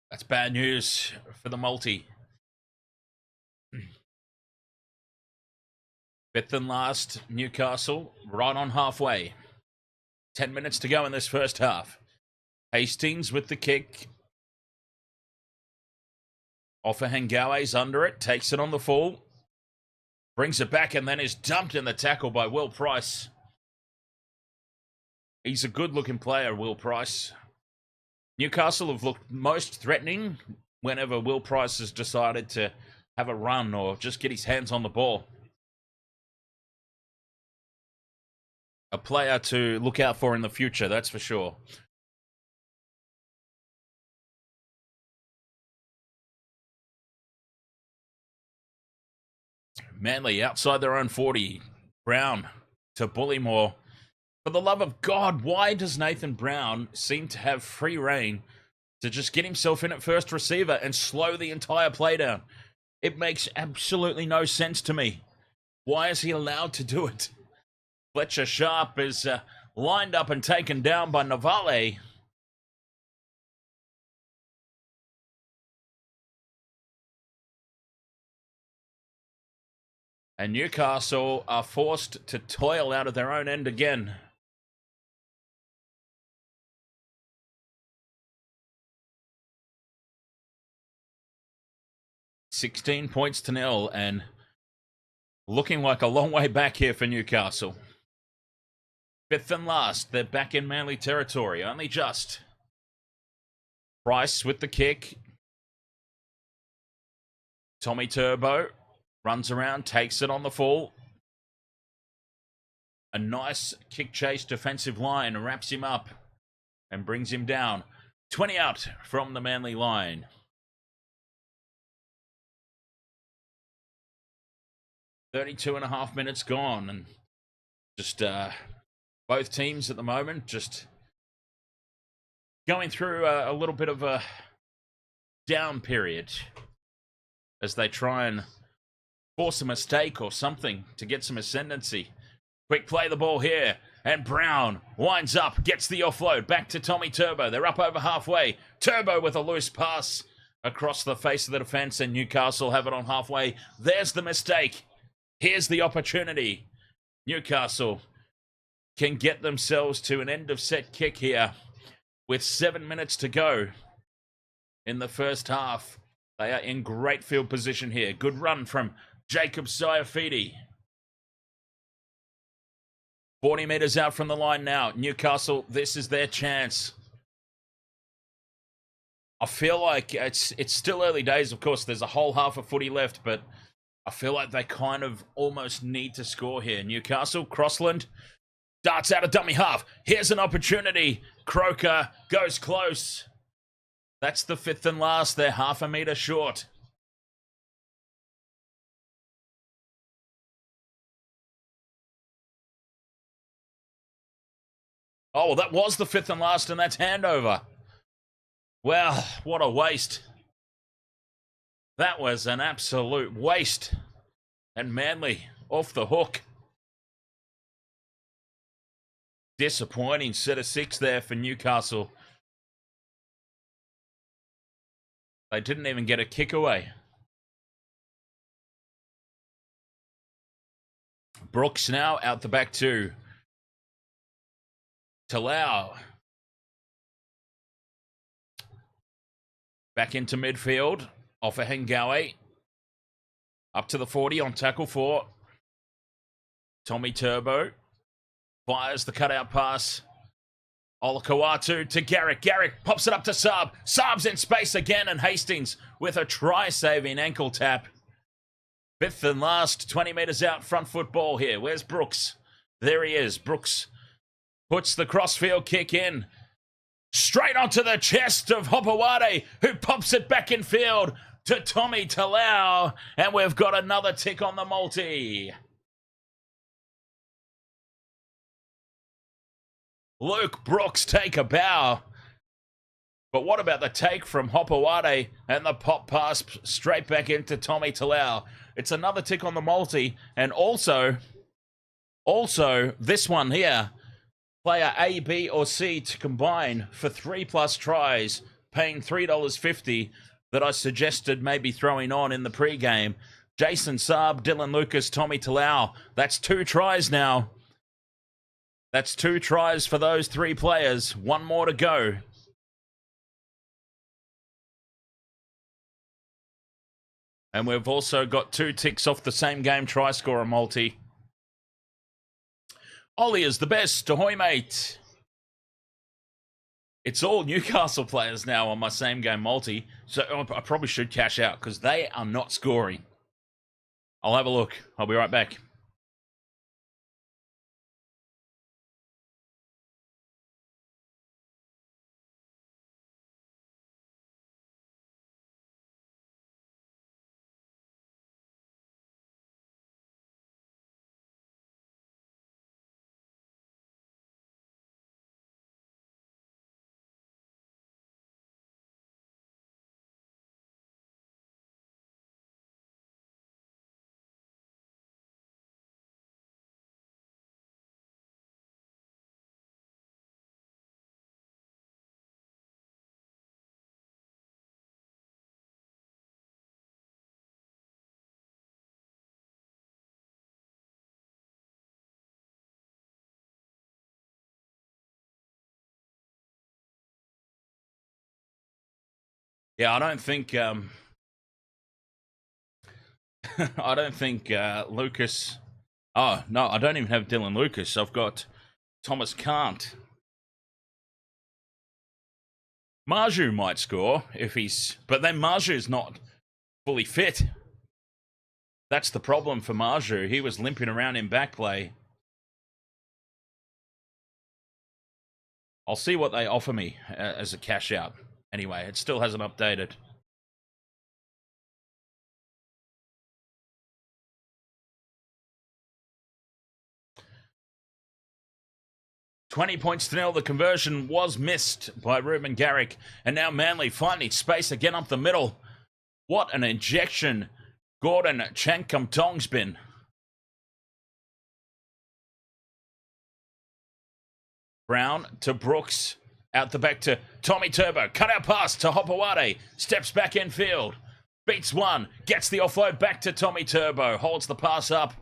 That's bad news for the multi. 5th and last, Newcastle, right on halfway. 10 minutes to go in this first half. Hastings with the kick. Offahengawe's under it, takes it on the full. Brings it back and then is dumped in the tackle by Will Price. He's a good-looking player, Will Price. Newcastle have looked most threatening whenever Will Price has decided to have a run or just get his hands on the ball. A player to look out for in the future, that's for sure. Manly outside their own 40. Brown to Bullymore. For the love of God, why does Nathan Brown seem to have free reign to just get himself in at first receiver and slow the entire play down? It makes absolutely no sense to me. Why is he allowed to do it? Fletcher Sharp is lined up and taken down by Navale. And Newcastle are forced to toil out of their own end again. $16-0, and looking like a long way back here for Newcastle. Fifth and last, they're back in Manly territory, only just. Price with the kick. Tommy Turbo runs around, takes it on the full. A nice kick chase defensive line wraps him up and brings him down. 20 out from the Manly line. .5 minutes gone, and just both teams at the moment just going through a little bit of a down period as they try and force a mistake or something to get some ascendancy. Quick play the ball here, and Brown winds up, gets the offload, back to Tommy Turbo. They're up over halfway. Turbo with a loose pass across the face of the defence, and Newcastle have it on halfway. There's the mistake. Here's the opportunity. Newcastle can get themselves to an end of set kick here with 7 minutes to go in the first half. They are in great field position here. Good run from Jacob Sayafidi. 40 metres out from the line now. Newcastle, this is their chance. I feel like it's still early days. Of course, there's a whole half of footy left, but I feel like they kind of almost need to score here. Newcastle, Crossland darts out a dummy half. Here's an opportunity. Croker goes close. That's the fifth and last. They're half a metre short. Oh, well, that was the fifth and last, and that's handover. Well, what a waste. That was an absolute waste. And Manly off the hook. Disappointing set of 6 there for Newcastle. They didn't even get a kick away. Brooks now out the back too. Talau. Back into midfield. Off a Hengawe. Up to the 40 on tackle 4. Tommy Turbo. Fires the cutout pass. Olakawatu to Garrick. Garrick pops it up to Saab. Saab's in space again, and Hastings with a try-saving ankle tap. Fifth and last, 20 metres out, front foot ball here. Where's Brooks? There he is. Brooks puts the crossfield kick in. Straight onto the chest of Hopewade, who pops it back in field to Tommy Talau. And we've got another tick on the multi. Luke Brooks take a bow. But what about the take from Hopewade and the pop pass straight back into Tommy Talau? It's another tick on the multi. And also this one here. Player A, B, or C to combine for 3+ tries, paying $3.50 that I suggested maybe throwing on in the pregame. Jason Saab, Dylan Lucas, Tommy Talau. That's 2 tries now. That's 2 tries for those 3 players. 1 more to go. And we've also got 2 ticks off the same game try scorer multi. Ollie is the best. Ahoy, mate. It's all Newcastle players now on my same game multi. So I probably should cash out because they are not scoring. I'll have a look. I'll be right back. Yeah, I don't think I don't think Lucas. Oh no, I don't even have Dylan Lucas. I've got Thomas Cant. Marju might score if he's, but then Marju's not fully fit. That's the problem for Marju. He was limping around in back play. I'll see what they offer me as a cash out. Anyway, it still hasn't updated. $20-0. The conversion was missed by Ruben Garrick. And now Manly finding space again up the middle. What an injection Gordon Chankumtong's been. Brown to Brooks. Out the back to Tommy Turbo. Cut out pass to Hopewade. Steps back in field. Beats one. Gets the offload back to Tommy Turbo. Holds the pass up.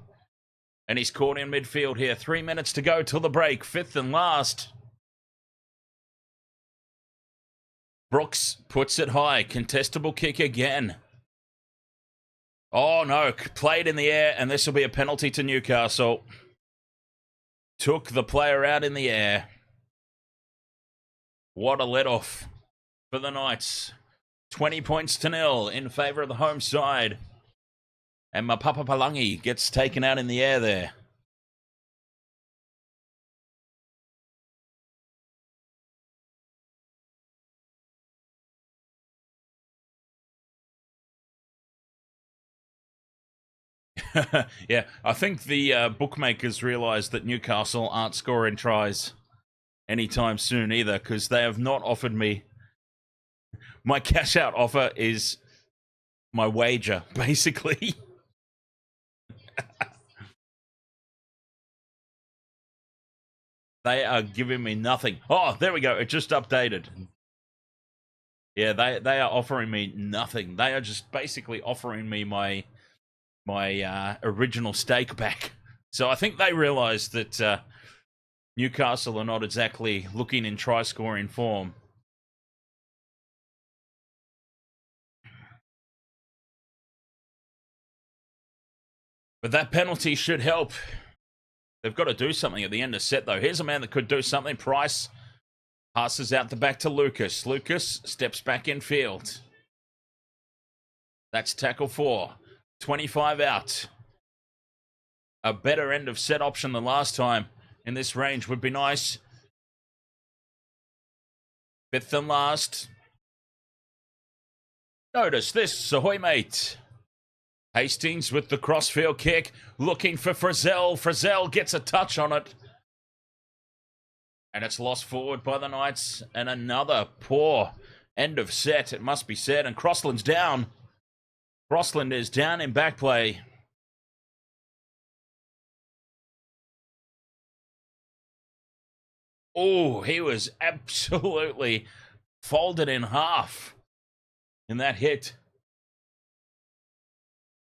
And he's caught in midfield here. 3 minutes to go till the break. Fifth and last. Brooks puts it high. Contestable kick again. Oh no. Played in the air. And this will be a penalty to Newcastle. Took the player out in the air. What a let-off for the Knights. 20-0 in favour of the home side. And Mapapa Palangi gets taken out in the air there. Yeah, I think the bookmakers realise that Newcastle aren't scoring tries anytime soon either, because they have not offered me. My cash out offer is my wager, basically. They are giving me nothing. Oh, there we go. It just updated. Yeah, they are offering me nothing. They are just basically offering me my original stake back. So I think they realise that Newcastle are not exactly looking in try-scoring form. But that penalty should help. They've got to do something at the end of set, though. Here's a man that could do something. Price passes out the back to Lucas. Lucas steps back in field. That's tackle 4. 25 out. A better end of set option than last time in this range would be nice. Fifth and last. Notice this, Ahoy mate. Hastings with the crossfield kick, looking for Frizzell. Frizzell gets a touch on it. And it's lost forward by the Knights. And another poor end of set, it must be said. And Crossland's down. Crossland is down in back play. Oh, he was absolutely folded in half in that hit.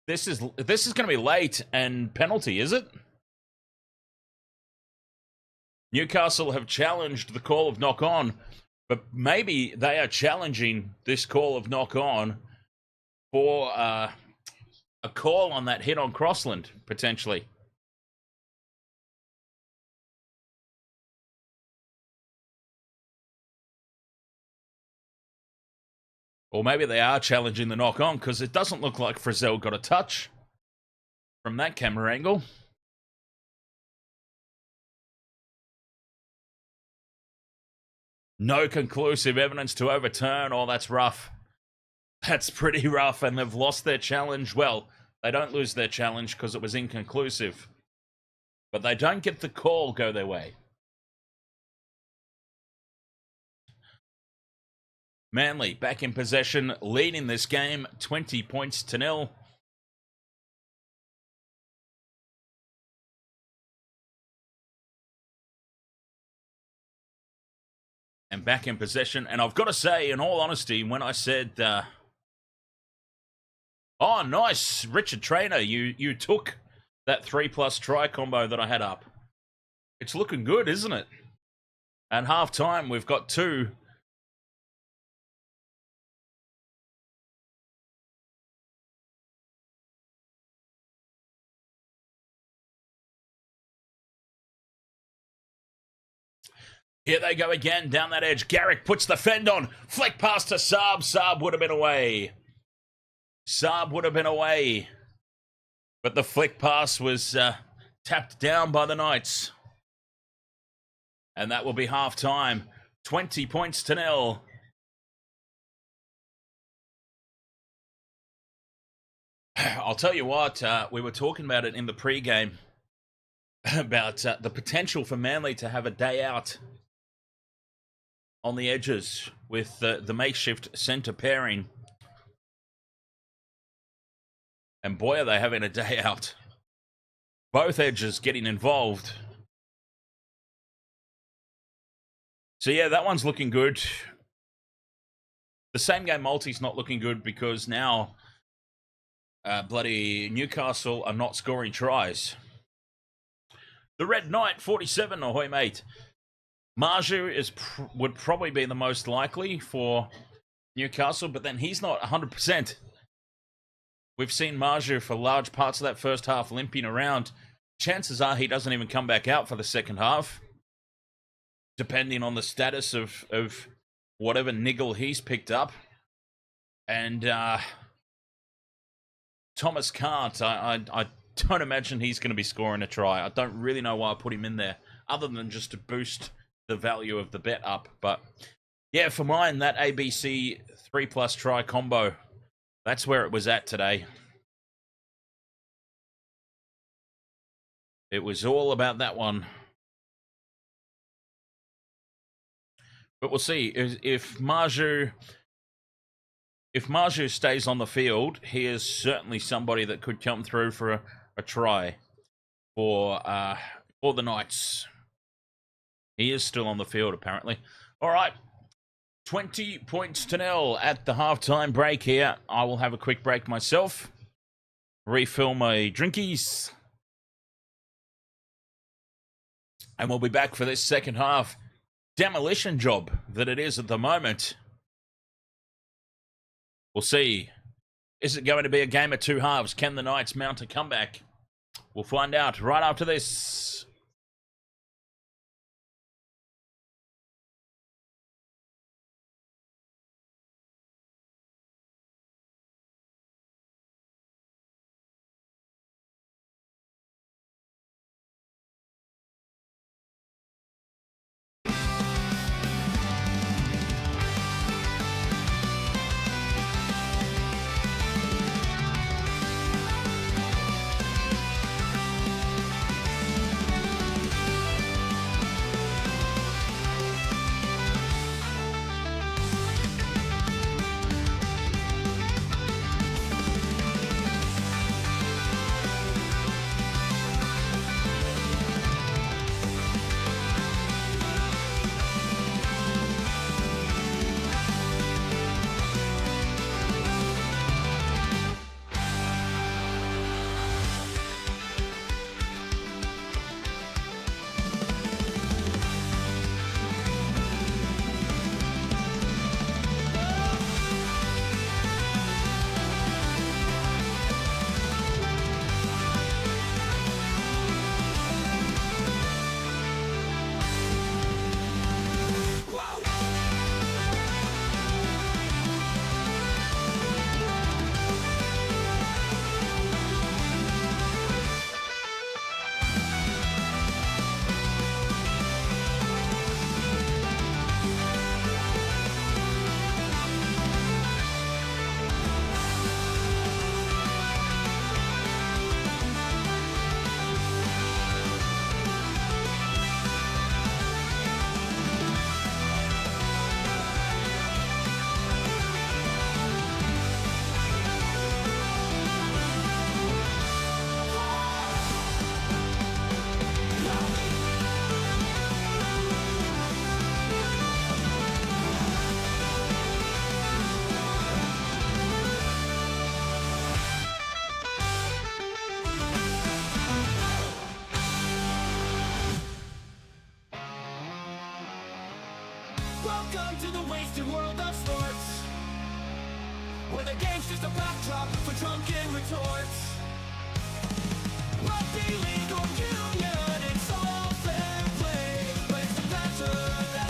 This is going to be late and penalty, is it? Newcastle have challenged the call of knock-on, but maybe they are challenging this call of knock-on for a call on that hit on Crossland, potentially. Or maybe they are challenging the knock-on, because it doesn't look like Frizzell got a touch from that camera angle. No conclusive evidence to overturn. Oh, that's rough. That's pretty rough, and they've lost their challenge. Well, they don't lose their challenge because it was inconclusive. But they don't get the call go their way. Manly back in possession, leading this game 20-0. And back in possession. And I've got to say, in all honesty, when I said, oh, nice, Richard Trainer, you took that 3+ try combo that I had up. It's looking good, isn't it? At half time, we've got 2 Here they go again, down that edge. Garrick puts the fend on. Flick past to Saab. Saab would have been away. Saab would have been away. But the flick pass was tapped down by the Knights. And that will be half-time. 20 points to 0. I'll tell you what, we were talking about it in the pregame, about the potential for Manly to have a day out on the edges with the makeshift centre pairing. And boy, are they having a day out. Both edges getting involved. So yeah, that one's looking good. The same game multi's not looking good because now bloody Newcastle are not scoring tries. The Red Knight, 47, ahoy mate. Marju would probably be the most likely for Newcastle, but then he's not 100%. We've seen Marju for large parts of that first half limping around. Chances are he doesn't even come back out for the second half, depending on the status of whatever niggle he's picked up. And Thomas can't. I don't imagine he's going to be scoring a try. I don't really know why I put him in there, other than just to boost the value of the bet up. But yeah, for mine, that ABC 3+ try combo, that's where it was at today. It was all about that one. But we'll see. If Marju stays on the field, he is certainly somebody that could come through for a try for the Knights. He is still on the field, apparently. All right. 20 points to 0 at the halftime break here. I will have a quick break myself. Refill my drinkies. And we'll be back for this second half. Demolition job that it is at the moment. We'll see. Is it going to be a game of two halves? Can the Knights mount a comeback? We'll find out right after this.
Welcome to the wasted world of sports, where the game's just a backdrop for drunken retorts. Rugby league or union, it's all fair play, but it's the better that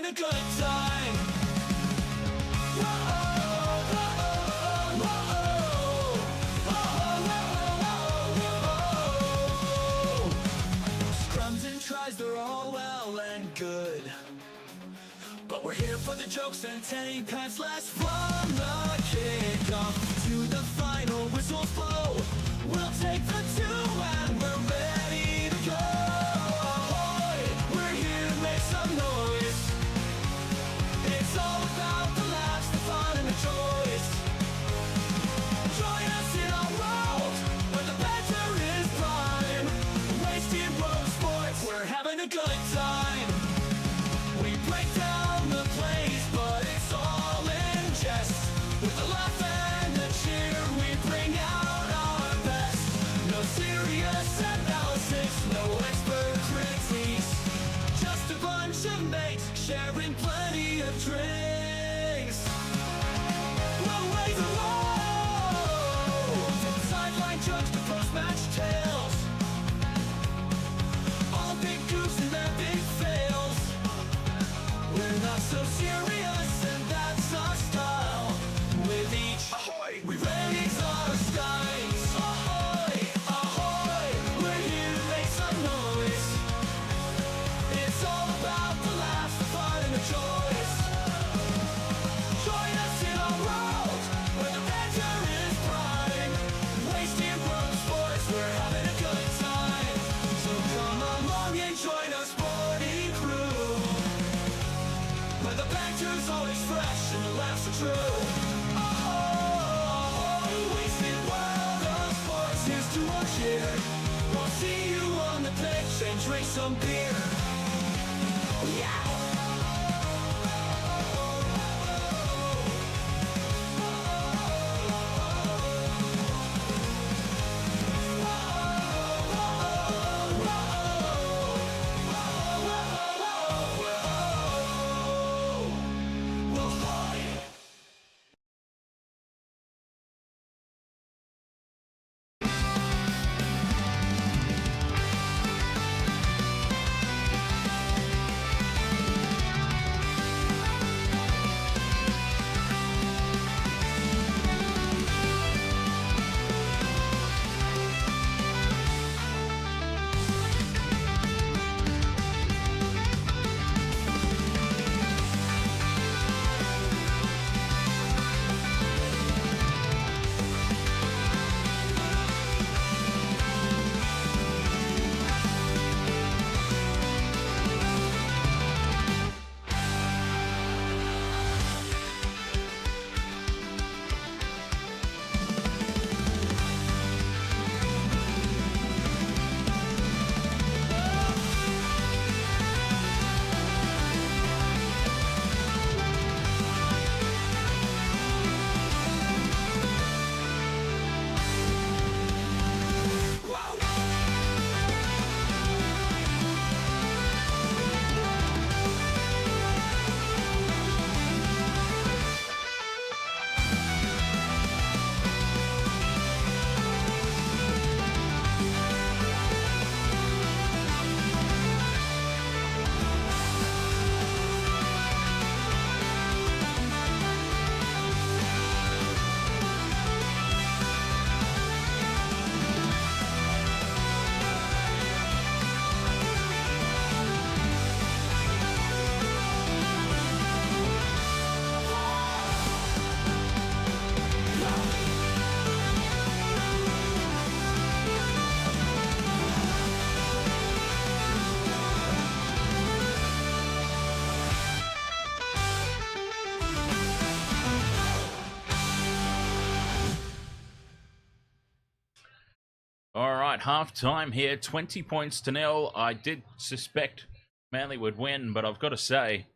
a good time. Scrums and tries, they're all well and good, but we're here for the jokes and tank pants last from the kickoff to the final whistles blow. We'll take the two and we're ready to go. Ahoy, we're here to make some noise. It's all about the laughs, the fun and the joys. Join us in our world where the banter is prime. Wasted road sports, we're having a good time. We break down the plays, but it's all in jest. With a laugh and a cheer, we bring out our best. No serious analysis, no expert critiques. Just a bunch of mates sharing plenty of drinks. We'll raise a roll from sideline jokes to post-match tales. All the big goofs and their big fails. We're not so serious, and that's our style. With each ahoy, we raise our skies. Ahoy, ahoy, we're here to make some noise. It's all about the laughs, the fun, and the joys. Join us in our world where the banter is prime. Wasted road sports, we're having a good time. So come along and join our sporty crew, where the banter's always fresh and the laughs are true. Oh, wasted world of sports, here's to our cheer. We'll see you on the pitch and drink some beer. Yeah.
All right, half time here, 20 points to nil. I did suspect Manly would win, but I've got to say,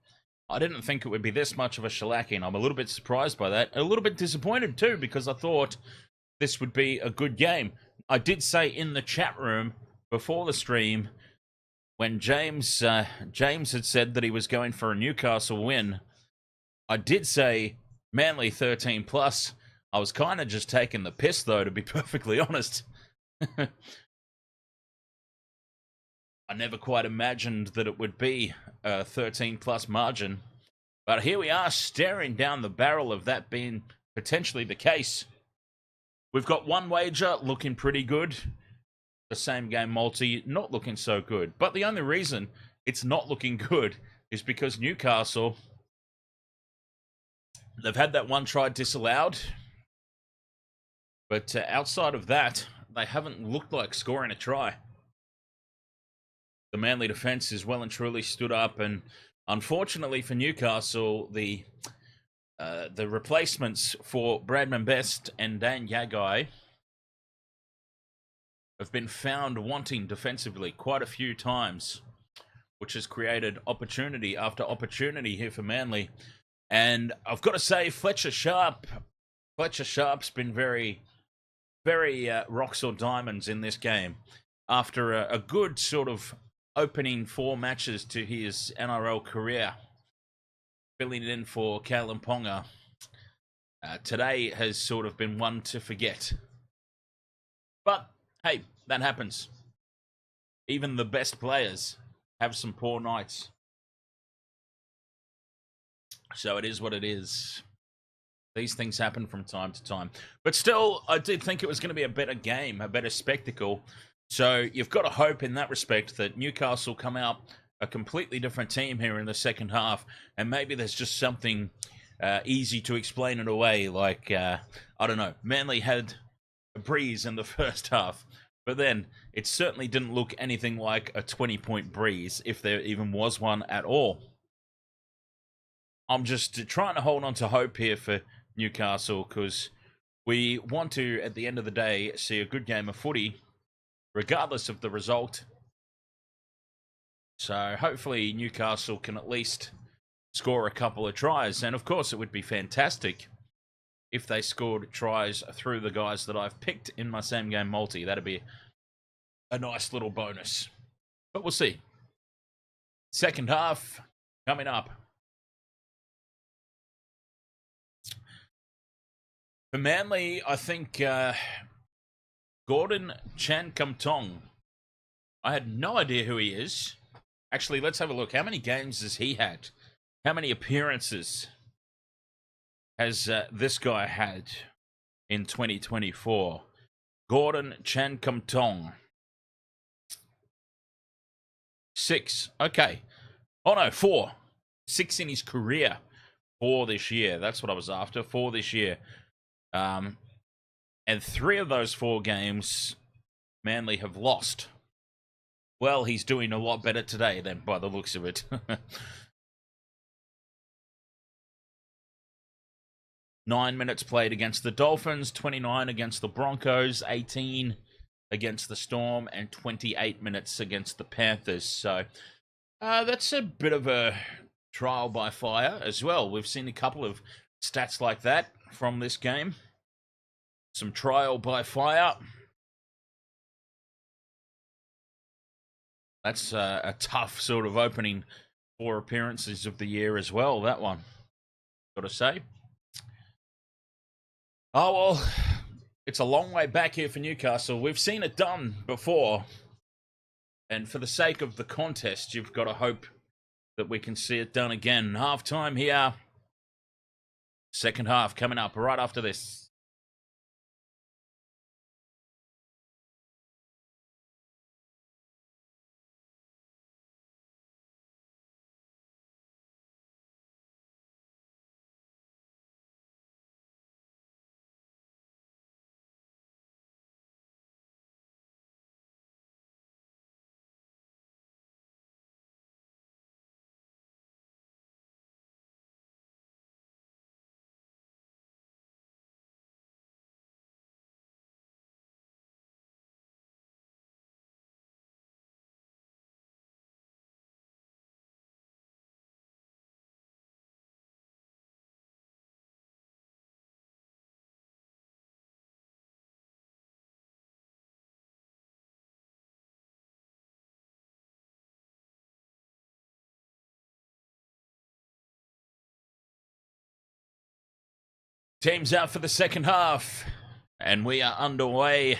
I didn't think it would be this much of a shellacking. I'm a little bit surprised by that. A little bit disappointed too, because I thought this would be a good game. I did say in the chat room before the stream, when James had said that he was going for a Newcastle win, I did say Manly 13 plus. I was kind of just taking the piss, though, to be perfectly honest. I never quite imagined that it would be a 13-plus margin. But here we are, staring down the barrel of that being potentially the case. We've got one wager looking pretty good. The same game multi not looking so good. But the only reason it's not looking good is because Newcastle, they've had that one try disallowed. But outside of that, they haven't looked like scoring a try. The Manly defence is well and truly stood up, and unfortunately for Newcastle, the replacements for Bradman Best and Dan Yagai have been found wanting defensively quite a few times, which has created opportunity after opportunity here for Manly. And I've got to say, Fletcher Sharp's been very, very rocks or diamonds in this game. After a good sort of opening 4 matches to his NRL career, filling it in for Kalen Ponga, today has sort of been one to forget. But hey, that happens. Even the best players have some poor nights. So it is what it is. These things happen from time to time. But still, I did think it was going to be a better game, a better spectacle. So you've got to hope in that respect that Newcastle come out a completely different team here in the second half. And maybe there's just something easy to explain it away. Like, I don't know, Manly had a breeze in the first half. But then it certainly didn't look anything like a 20-point breeze, if there even was one at all. I'm just trying to hold on to hope here for Newcastle, because we want to, at the end of the day, see a good game of footy, regardless of the result. So hopefully Newcastle can at least score a couple of tries. And of course, it would be fantastic if they scored tries through the guys that I've picked in my same game multi. That'd be a nice little bonus. But we'll see. Second half coming up. For Manly, I think Gordon Chan-Kum-Tong. I had no idea who he is. Actually, let's have a look. How many games has he had? How many appearances has this guy had in 2024? Gordon Chan-Kum-Tong. 6. Okay. Oh no, 4. 6 in his career. 4 this year. That's what I was after. 4 this year. And 3 of those 4 games, Manly have lost. Well, he's doing a lot better today then, by the looks of it. 9 minutes played against the Dolphins, 29 against the Broncos, 18 against the Storm, and 28 minutes against the Panthers. So that's a bit of a trial by fire as well. We've seen a couple of stats like that from this game. Some trial by fire. That's a tough sort of opening 4 appearances of the year as well, that one, got to say. Oh, well, it's a long way back here for Newcastle. We've seen it done before. And for the sake of the contest, you've got to hope that we can see it done again. Half-time here. Second half coming up right after this. Teams out for the second half, and we are underway.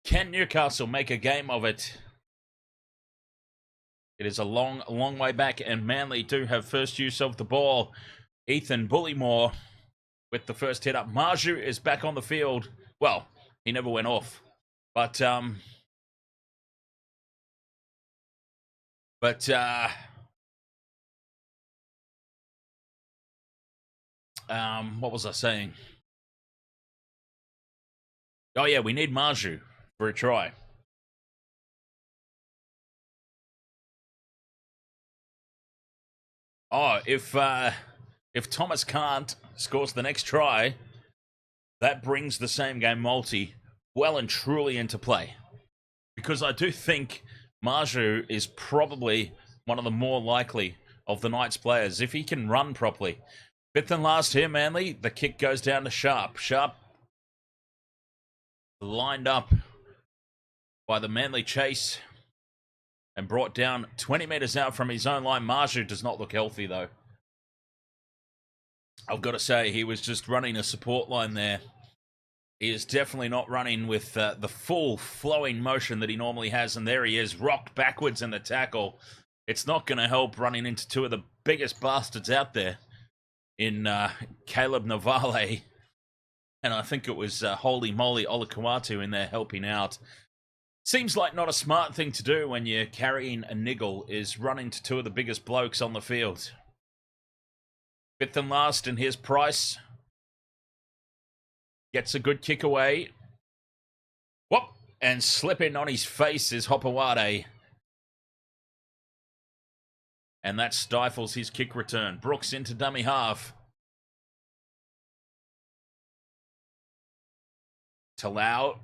Can Newcastle make a game of it? It is a long, long way back, and Manly do have first use of the ball. Ethan Bullymore with the first hit up. Marju is back on the field. Well, he never went off. But what was I saying? Oh, yeah, we need Marju for a try. Oh, if Thomas Kant scores the next try, that brings the same game multi well and truly into play. Because I do think Marju is probably one of the more likely of the Knights players if he can run properly. Fifth and last here, Manly. The kick goes down to Sharp. Sharp lined up by the Manly chase and brought down 20 metres out from his own line. Marju does not look healthy, though. I've got to say, he was just running a support line there. He is definitely not running with the full flowing motion that he normally has. And there he is, rocked backwards in the tackle. It's not going to help running into two of the biggest bastards out there in Caleb Navale. And I think it was Holy Moly Olakawatu in there helping out. Seems like not a smart thing to do when you're carrying a niggle, is run into two of the biggest blokes on the field. Fifth and last, and here's Price. Gets a good kick away. Whoop! And slipping on his face is Hopewade. And that stifles his kick return. Brooks into dummy half. Talau.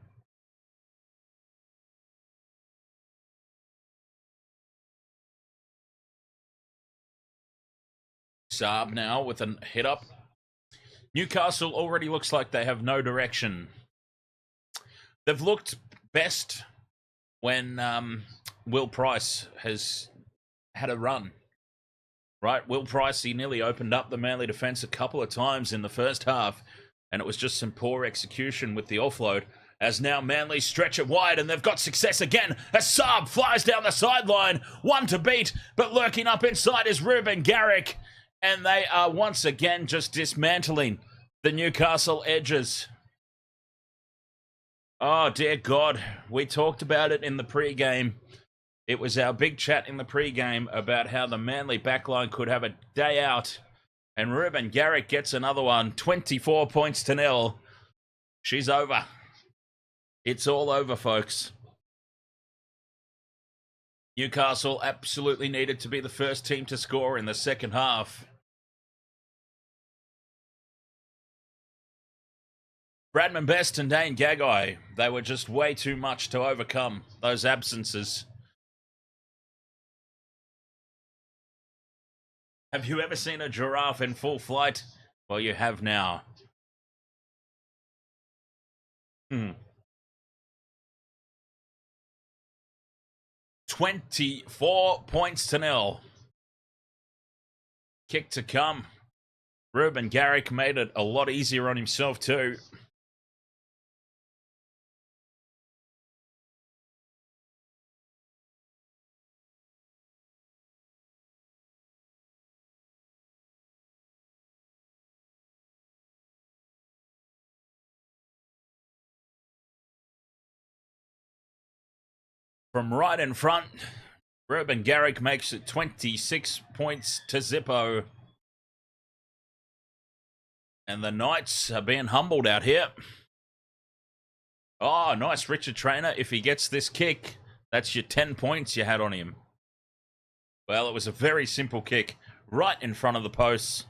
Saab now with a hit up. Newcastle already looks like they have no direction. They've looked best when Will Price has had a run. Right? Will Price, he nearly opened up the Manly defence a couple of times in the first half, and it was just some poor execution with the offload. As now Manly stretch it wide, and they've got success again as Saab flies down the sideline. One to beat, but lurking up inside is Ruben Garrick. And they are once again just dismantling the Newcastle edges. Oh, dear God. We talked about it in the pregame. It was our big chat in the pregame about how the Manly backline could have a day out. And Ruben Garrick gets another one. 24 points to 0. She's over. It's all over, folks. Newcastle absolutely needed to be the first team to score in the second half. Bradman Best and Dane Gagai, they were just way too much to overcome those absences. Have you ever seen a giraffe in full flight? Well, you have now. 24 points to 0. Kick to come. Ruben Garrick made it a lot easier on himself too. From right in front, Ruben Garrick makes it 26 points to Zippo. And the Knights are being humbled out here. Oh, nice Richard Trainer. If he gets this kick, that's your 10 points you had on him. Well, it was a very simple kick right in front of the posts.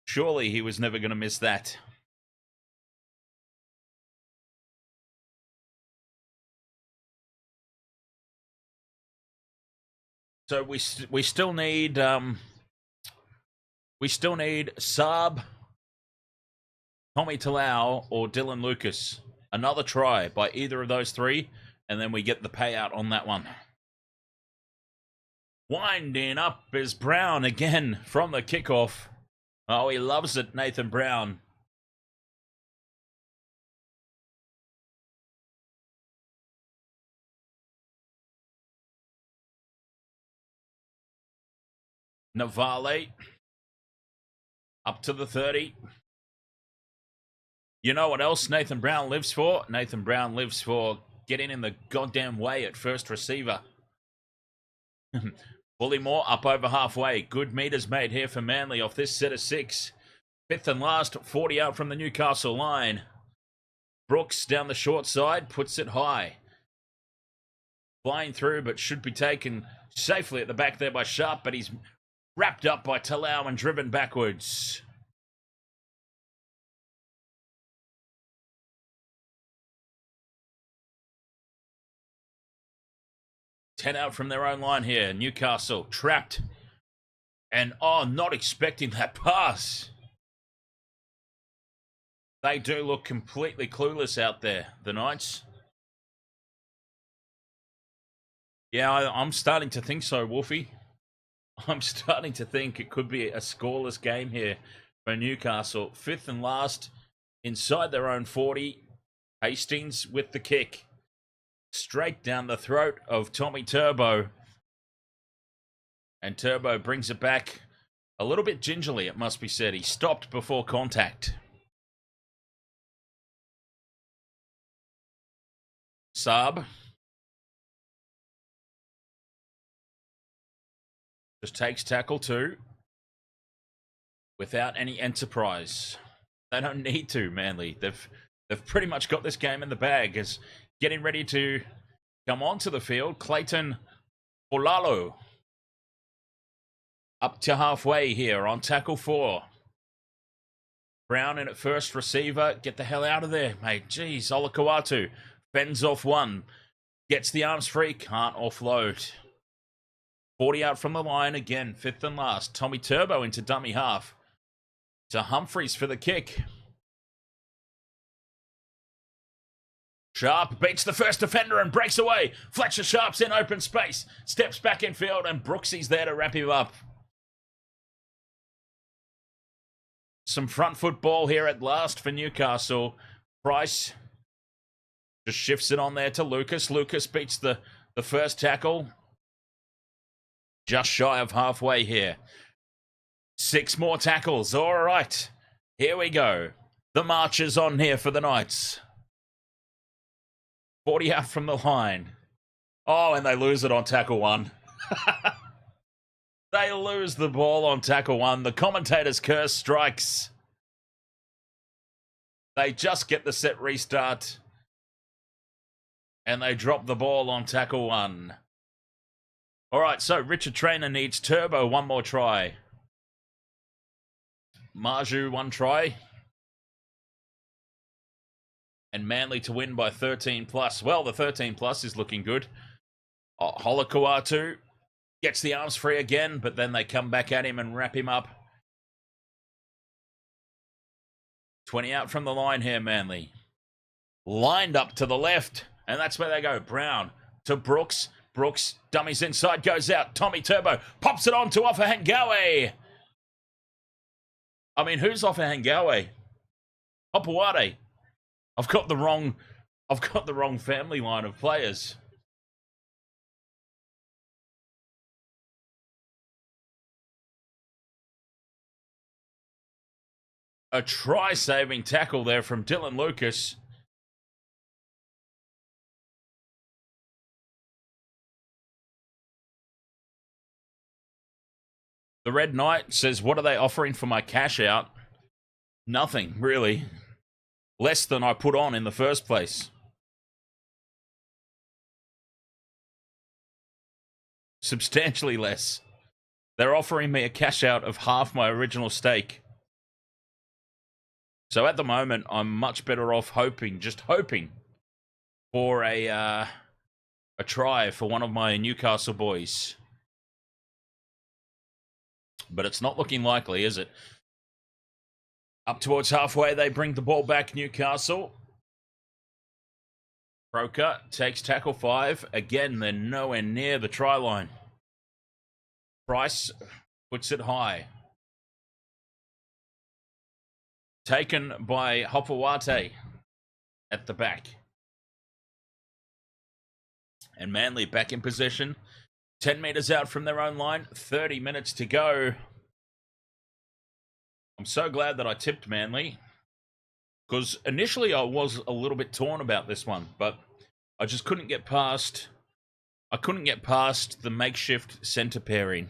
Surely he was never going to miss that. So we still need Saab, Tommy Talau, or Dylan Lucas. Another try by either of those three, and then we get the payout on that one. Winding up is Brown again from the kickoff. Oh, he loves it, Nathan Brown. Navale up to the 30. You know what else Nathan Brown lives for? Nathan Brown lives for getting in the goddamn way at first receiver. Bullymore up over halfway. Good meters made here for Manly off this set of 6. Fifth and last, 40 out from the Newcastle line. Brooks down the short side, puts it high. Flying through, but should be taken safely at the back there by Sharp, but he's wrapped up by Talau and driven backwards. Ten out from their own line here. Newcastle trapped. And, not expecting that pass. They do look completely clueless out there, the Knights. Yeah, I'm starting to think so, Wolfie. I'm starting to think it could be a scoreless game here for Newcastle. Fifth and last, inside their own 40. Hastings with the kick. Straight down the throat of Tommy Turbo. And Turbo brings it back a little bit gingerly, it must be said. He stopped before contact. Saab. Just takes tackle 2. Without any enterprise. They don't need to, Manly. They've pretty much got this game in the bag. As getting ready to come onto the field, Clayton Olalo. Up to halfway here on tackle 4. Brown in at first receiver. Get the hell out of there, mate. Jeez, Olakauatu fends off 1. Gets the arms free. Can't offload. 40 out from the line again. Fifth and last. Tommy Turbo into dummy half. To Humphreys for the kick. Sharp beats the first defender and breaks away. Fletcher Sharp's in open space. Steps back in field and Brooksy's there to wrap him up. Some front foot ball here at last for Newcastle. Price just shifts it on there to Lucas. Lucas beats the first tackle. Just shy of halfway here. 6 more tackles. All right. Here we go. The march is on here for the Knights. 40 out from the line. Oh, and they lose it on tackle 1. They lose the ball on tackle 1. The commentator's curse strikes. They just get the set restart. And they drop the ball on tackle 1. All right, so Richard Traynor needs Turbo 1 more try. Marju 1 try. And Manly to win by 13 plus. Well, the 13 plus is looking good. Holokauatu gets the arms free again, but then they come back at him and wrap him up. 20 out from the line here, Manly. Lined up to the left, and that's where they go. Brown to Brooks. Brooks, dummies inside, goes out. Tommy Turbo pops it on to Ofahengawe. I mean, who's Ofahengawe? Hopewade. I've got the wrong family line of players. A try-saving tackle there from Dylan Lucas. The Red Knight says, what are they offering for my cash out? Nothing, really. Less than I put on in the first place. Substantially less. They're offering me a cash out of half my original stake. So at the moment, I'm much better off just hoping for a try for one of my Newcastle boys. But it's not looking likely, is it? Up towards halfway, they bring the ball back, Newcastle. Croker takes tackle 5. Again, they're nowhere near the try line. Price puts it high. Taken by Hopewate at the back. And Manly back in possession. 10 metres out from their own line, 30 minutes to go. I'm so glad that I tipped Manly, because initially I was a little bit torn about this one, but I just couldn't get past. I couldn't get past the makeshift centre pairing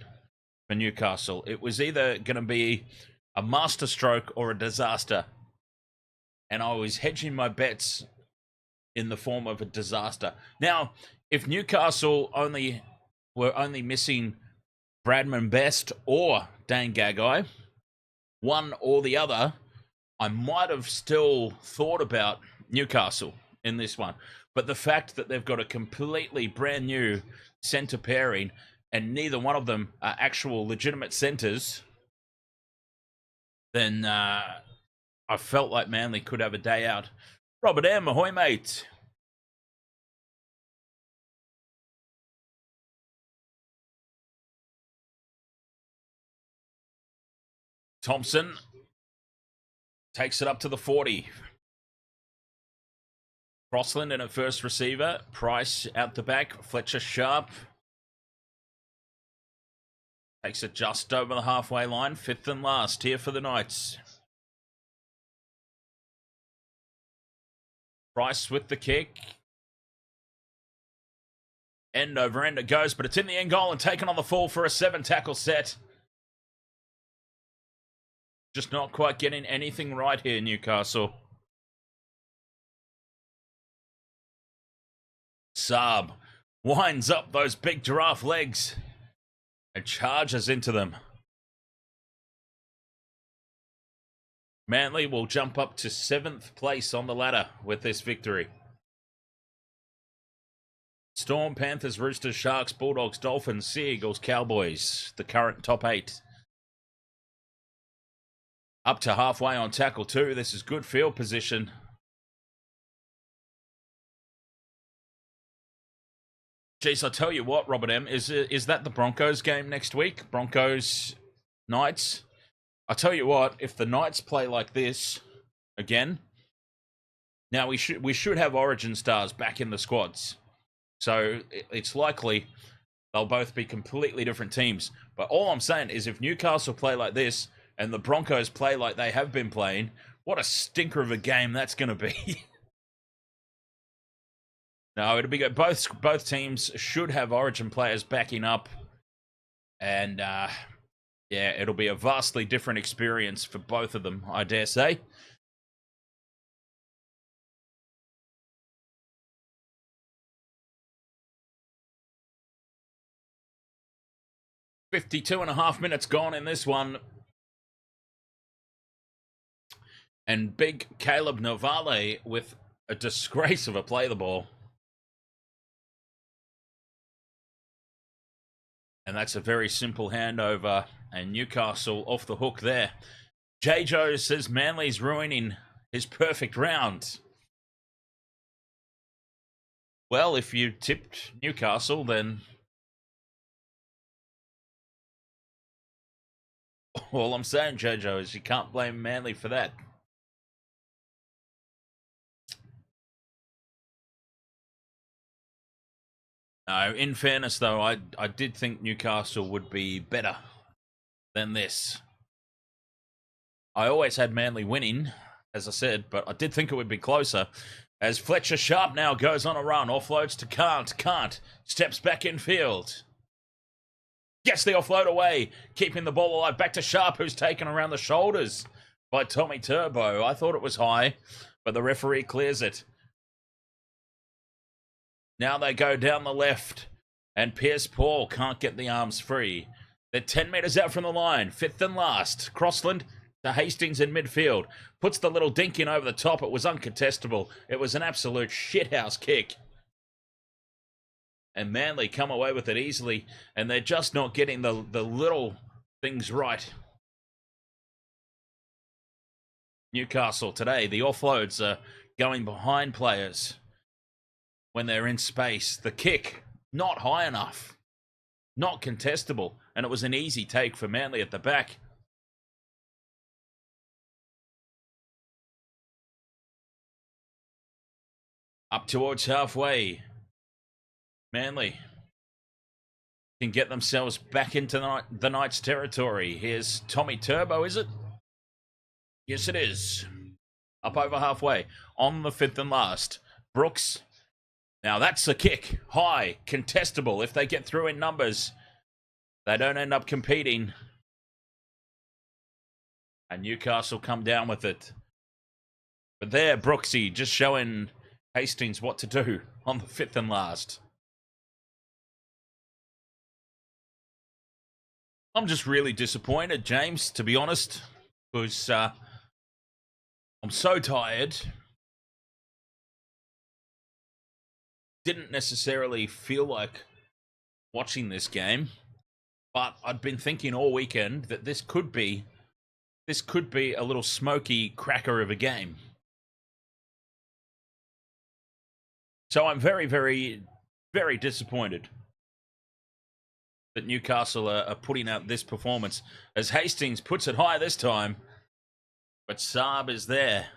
for Newcastle. It was either going to be a masterstroke or a disaster, and I was hedging my bets in the form of a disaster. Now, if Newcastle were only missing Bradman Best or Dane Gagai, one or the other, I might have still thought about Newcastle in this one. But the fact that they've got a completely brand new centre pairing and neither one of them are actual legitimate centres, then I felt like Manly could have a day out. Robert M, ahoy, mate. Thompson takes it up to the 40. Crossland in at first receiver. Price out the back. Fletcher Sharp takes it just over the halfway line. Fifth and last here for the Knights. Price with the kick. End over end it goes, but it's in the end goal and taken on the full for a 7-tackle set. Just not quite getting anything right here, Newcastle. Saab winds up those big giraffe legs and charges into them. Manly will jump up to 7th place on the ladder with this victory. Storm, Panthers, Roosters, Sharks, Bulldogs, Dolphins, Sea Eagles, Cowboys, the current top 8. Up to halfway on tackle 2. This is good field position. Jeez, I tell you what, Robert M, is that the Broncos game next week? Broncos, Knights? I tell you what, if the Knights play like this again, now we should have Origin stars back in the squads. So it's likely they'll both be completely different teams. But all I'm saying is if Newcastle play like this and the Broncos play like they have been playing, what a stinker of a game that's going to be. No, it'll be good. Both teams should have Origin players backing up. And, yeah, it'll be a vastly different experience for both of them, I dare say. "52.5 minutes gone in this one. And big Caleb Novale with a disgrace of a play the ball. And that's a very simple handover. And Newcastle off the hook there. J. Joe says Manly's ruining his perfect round. Well, if you tipped Newcastle, then all I'm saying, J. Joe, is you can't blame Manly for that. No, in fairness, though, I did think Newcastle would be better than this. I always had Manly winning, as I said, but I did think it would be closer. As Fletcher Sharp now goes on a run, offloads to Can't, steps back in field. Gets the offload away, keeping the ball alive. Back to Sharp, who's taken around the shoulders by Tommy Turbo. I thought it was high, but the referee clears it. Now they go down the left, and Pierce Paul can't get the arms free. They're 10 metres out from the line, 5th and last. Crossland to Hastings in midfield. Puts the little dink in over the top. It was uncontestable. It was an absolute shithouse kick. And Manly come away with it easily, and they're just not getting the little things right. Newcastle today, the offloads are going behind players when they're in space. The kick, not high enough. Not contestable. And it was an easy take for Manly at the back. Up towards halfway. Manly can get themselves back into the Knights' territory. Here's Tommy Turbo, is it? Yes, it is. Up over halfway. On the fifth and last. Brooks. Now that's a kick. High. Contestable. If they get through in numbers, they don't end up competing. And Newcastle come down with it. But there, Brooksy just showing Hastings what to do on the fifth and last. I'm just really disappointed, James, to be honest, because I'm so tired. Didn't necessarily feel like watching this game, but I'd been thinking all weekend that this could be a little smoky cracker of a game. So I'm very, very, very disappointed that Newcastle are putting out this performance as Hastings puts it high this time, but Saab is there.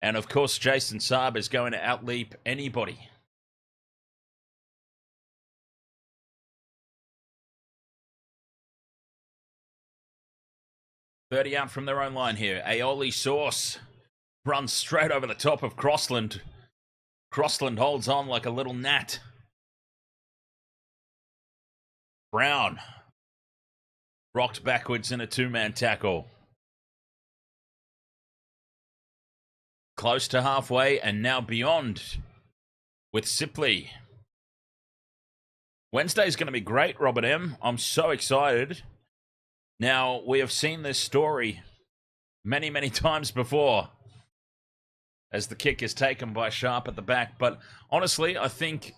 And of course, Jason Saab is going to outleap anybody. .30 out from their own line here. Aioli Sauce runs straight over the top of Crossland. Crossland holds on like a little gnat. Brown rocked backwards in a two-man tackle. Close to halfway and now beyond with Sipley. Wednesday's going to be great, Robert M. I'm so excited. Now, we have seen this story many, many times before as the kick is taken by Sharp at the back. But honestly, I think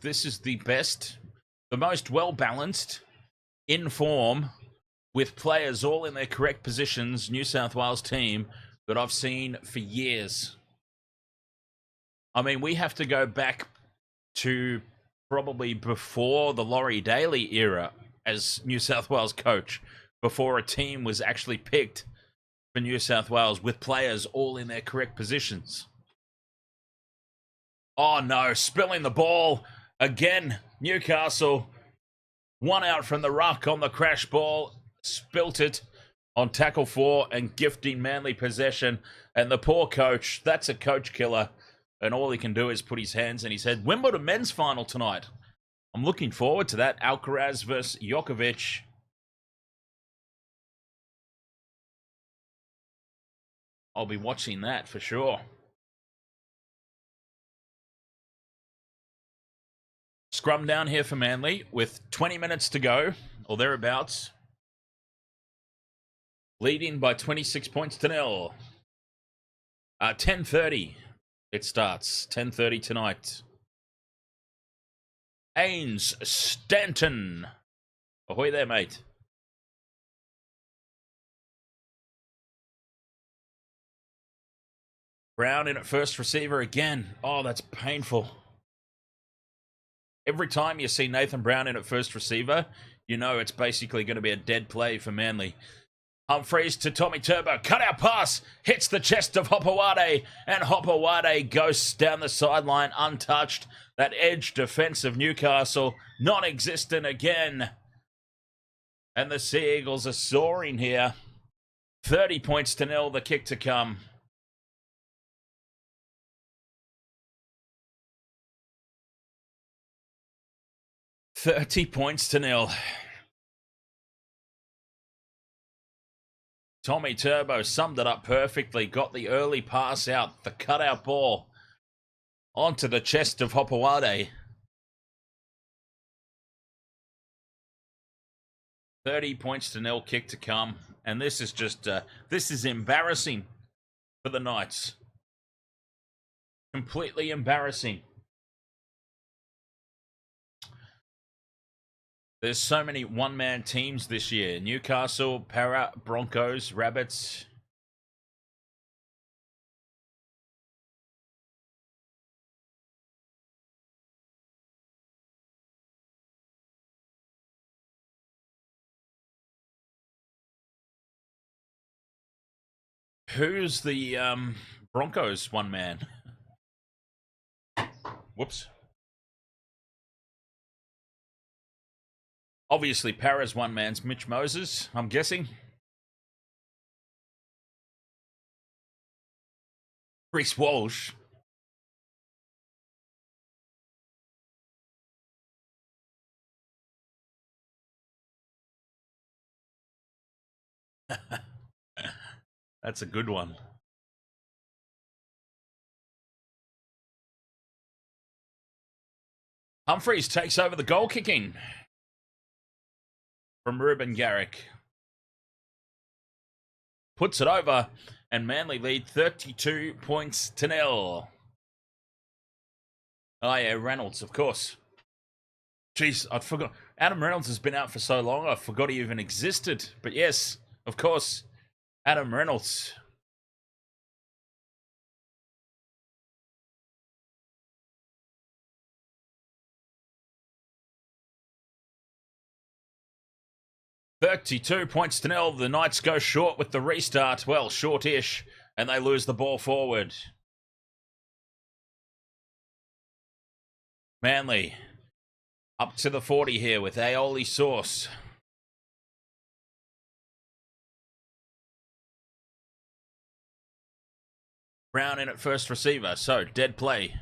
this is the best, the most well-balanced, in form, with players all in their correct positions, New South Wales team that I've seen for years. I mean, we have to go back to probably before the Laurie Daly era as New South Wales coach, before a team was actually picked for New South Wales with players all in their correct positions. Oh no, spilling the ball again. Newcastle, one out from the ruck on the crash ball, spilt it on tackle 4 and gifting Manly possession. And the poor coach, that's a coach killer. And all he can do is put his hands in his head. Wimbledon men's final tonight. I'm looking forward to that. Alcaraz versus Djokovic. I'll be watching that for sure. Scrum down here for Manly with 20 minutes to go, or thereabouts. Leading by 26 points to nil. 10:30 it starts. 10:30 tonight. Ains, Stanton. Ahoy there, mate. Brown in at first receiver again. Oh, that's painful. Every time you see Nathan Brown in at first receiver, you know it's basically going to be a dead play for Manly. Humphreys to Tommy Turbo. Cut out pass. Hits the chest of Hopewade. And Hopewade goes down the sideline untouched. That edge defense of Newcastle, non-existent again. And the Sea Eagles are soaring here. 30 points to nil, the kick to come. $30 points to nil. Tommy Turbo summed it up perfectly. Got the early pass out, the cutout ball onto the chest of Hopewade. 30 points to nil, kick to come. And this is just, this is embarrassing for the Knights. Completely embarrassing. There's so many one-man teams this year. Newcastle, Para, Broncos, Rabbits. Who's the Broncos one-man? Whoops. Obviously, Para's one man's Mitch Moses, I'm guessing. Reece Walsh. That's a good one. Humphreys takes over the goal kicking from Ruben Garrick. Puts it over, and Manly lead 32 points to nil. Oh yeah, Reynolds, of course. Jeez, I forgot. Adam Reynolds has been out for so long, I forgot he even existed. But yes, of course, Adam Reynolds. £32 to nil. The Knights go short with the restart. Well, short-ish, and they lose the ball forward. Manly up to the 40 here with aioli sauce. Brown in at first receiver, so dead play.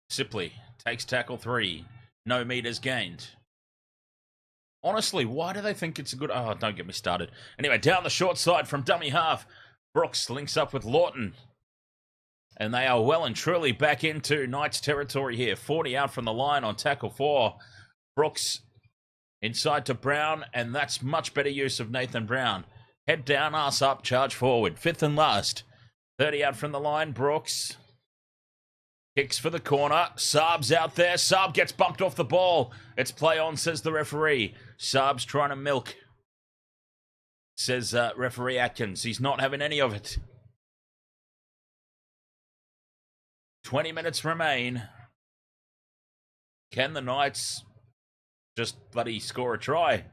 Sipley takes tackle 3. No meters gained. Honestly, why do they think it's a good... Oh, don't get me started. Anyway, down the short side from dummy half. Brooks links up with Lawton. And they are well and truly back into Knights territory here. 40 out from the line on tackle 4. Brooks inside to Brown, and that's much better use of Nathan Brown. Head down, ass up, charge forward. 5th and last. 30 out from the line, Brooks. Kicks for the corner. Saab's out there. Saab gets bumped off the ball. It's play on, says the referee. Saab's trying to milk, says referee Atkins. He's not having any of it. 20 minutes remain. Can the Knights just bloody score a try?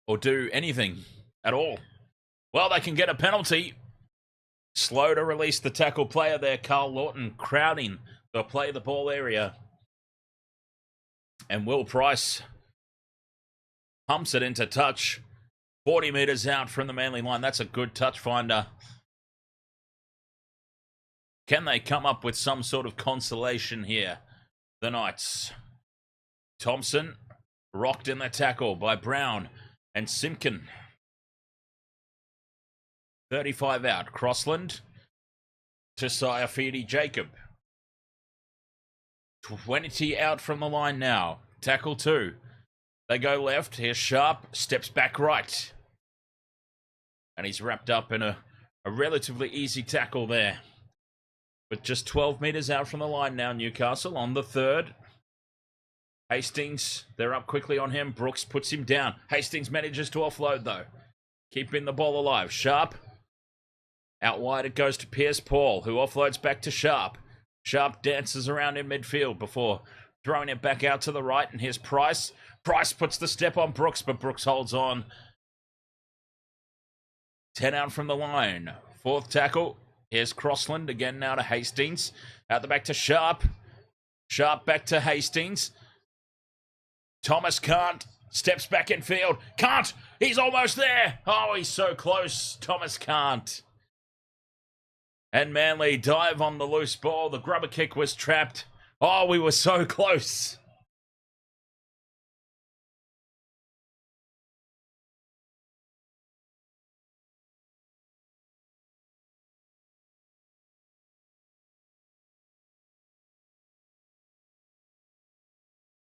Or do anything at all? Well, they can get a penalty. Slow to release the tackle player there, Carl Lawton, crowding the play the ball area. And Will Price pumps it into touch. 40 metres out from the Manly line. That's a good touch finder. Can they come up with some sort of consolation here? The Knights. Thompson rocked in the tackle by Brown and Simpkin. 35 out. Crossland to Saiafidi Jacob. 20 out from the line now. Tackle 2. They go left. Here's Sharp. Steps back right. And he's wrapped up in a relatively easy tackle there. But just 12 metres out from the line now, Newcastle on the 3rd. Hastings, they're up quickly on him. Brooks puts him down. Hastings manages to offload, though. Keeping the ball alive. Sharp. Out wide it goes to Pierce Paul, who offloads back to Sharp. Sharp dances around in midfield before throwing it back out to the right. And here's Price. Price puts the step on Brooks, but Brooks holds on. 10 out from the line. 4th tackle. Here's Crossland again now to Hastings. Out the back to Sharp. Sharp back to Hastings. Thomas can't. Steps back in field. Can't. He's almost there. Oh, he's so close. Thomas can't. And Manly dive on the loose ball. The grubber kick was trapped. Oh, we were so close.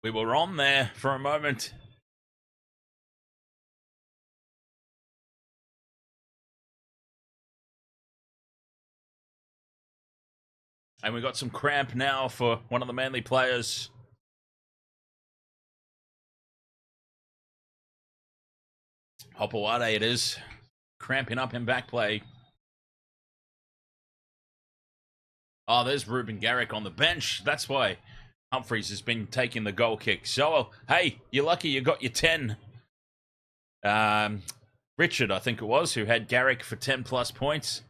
We were on there for a moment. And we got some cramp now for one of the Manly players. Hopewade it is. Cramping up in back play. Oh, there's Ruben Garrick on the bench. That's why Humphreys has been taking the goal kick. So, hey, you're lucky you got your 10. Richard, I think it was, who had Garrick for 10 plus points.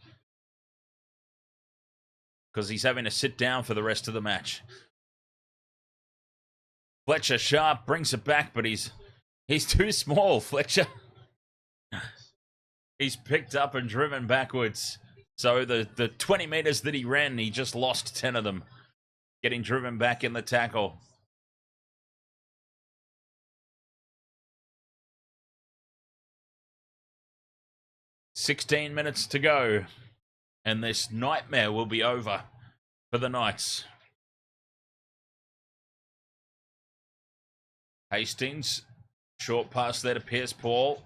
Because he's having to sit down for the rest of the match. Fletcher sharp, brings it back, but he's too small, Fletcher. He's picked up and driven backwards. So the 20 meters that he ran, he just lost 10 of them. Getting driven back in the tackle. "16 minutes to go. And this nightmare will be over for the Knights." Hastings, short pass there to Pierce Paul.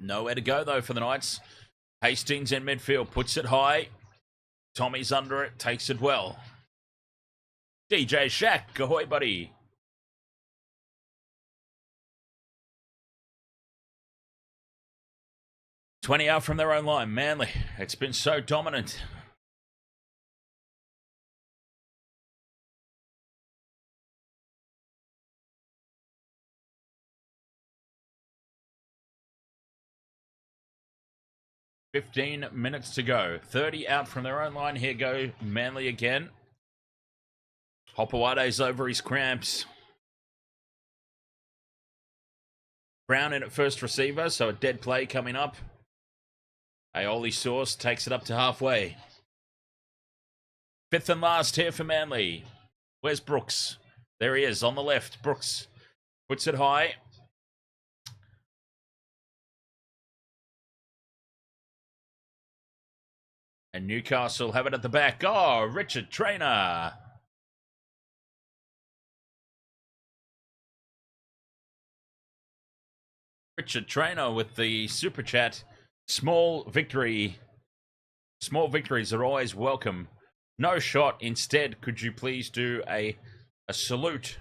Nowhere to go, though, for the Knights. Hastings in midfield, puts it high. Tommy's under it, takes it well. DJ Shack, ahoy, buddy. "20 out from their own line. Manly, it's been so dominant." "15 minutes to go. 30 out from their own line. Here go Manly again. Hopoate's over his cramps. Brown in at first receiver, so a dead play coming up. Aioli Sauce takes it up to halfway. 5th and last here for Manly. Where's Brooks? There he is on the left. Brooks puts it high. And Newcastle have it at the back. Oh, Richard Traynor. Richard Traynor with the super chat. Small victory. Small victories are always welcome. No shot. Instead, could you please do a salute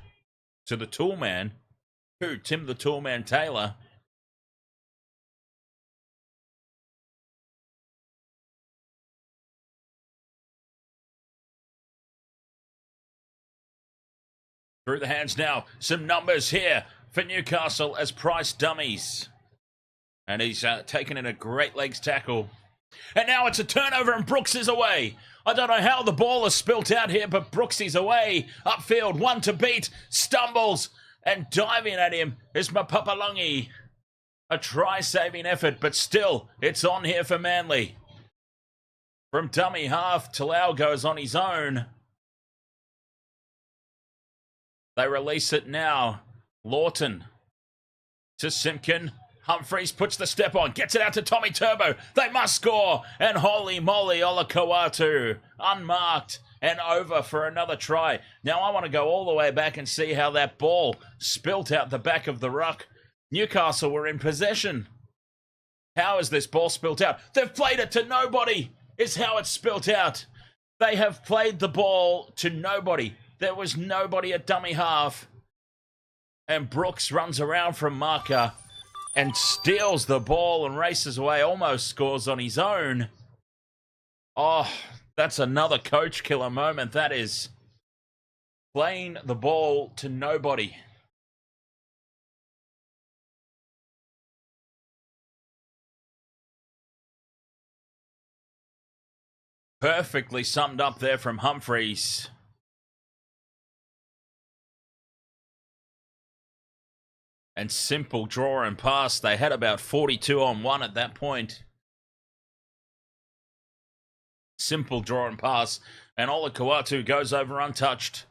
to the Toolman? Who? Tim the Toolman Taylor. Through the hands now. Some numbers here for Newcastle as price dummies. And he's taken in a great legs tackle. And now it's a turnover and Brooks is away. I don't know how the ball is spilt out here, but Brooks is away. Upfield, one to beat. Stumbles and diving at him is Mapapalongi. A try-saving effort, but still, it's on here for Manly. From dummy half, Talau goes on his own. They release it now. Lawton to Simpkin. Humphreys puts the step on, gets it out to Tommy Turbo. They must score. And holy moly, Olakauatu. Unmarked and over for another try. Now I want to go all the way back and see how that ball spilt out the back of the ruck. Newcastle were in possession. How is this ball spilt out? They've played it to nobody, is how it's spilt out. They have played the ball to nobody. There was nobody at dummy half. And Brooks runs around from marker and steals the ball and races away, almost scores on his own. Oh, that's another coach killer moment. That is playing the ball to nobody. Perfectly summed up there from Humphreys. And simple draw and pass. They had about 42 on 1 at that point. Simple draw and pass. And Olakauatu goes over untouched.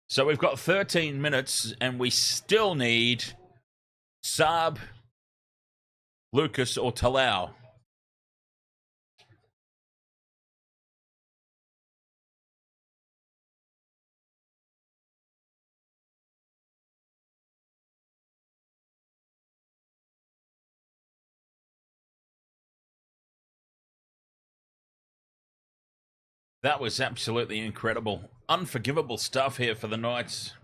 So we've got 13 minutes and we still need Saab, Lucas or Talau. That was absolutely incredible. Unforgivable stuff here for the Knights.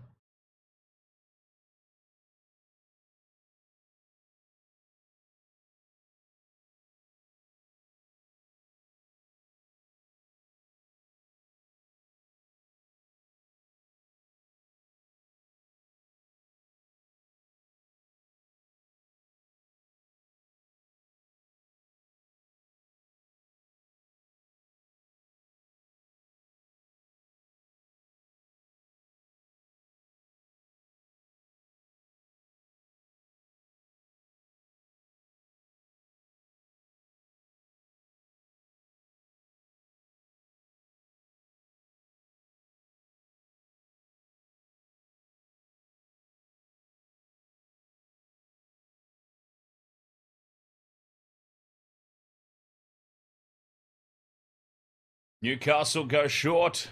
Newcastle go short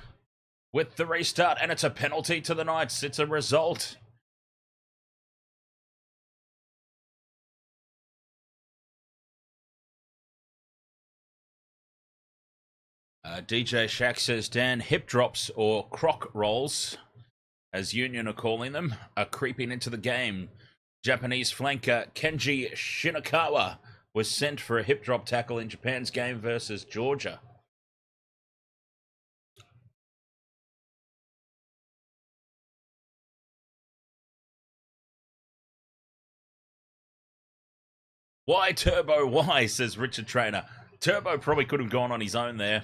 with the restart, and it's a penalty to the Knights. It's a result. DJ Shack says, Dan, hip drops or croc rolls, as Union are calling them, are creeping into the game. Japanese flanker Kenji Shinakawa was sent for a hip drop tackle in Japan's game versus Georgia. Why Turbo? Why? Says Richard Trainer. Turbo probably could have gone on his own there.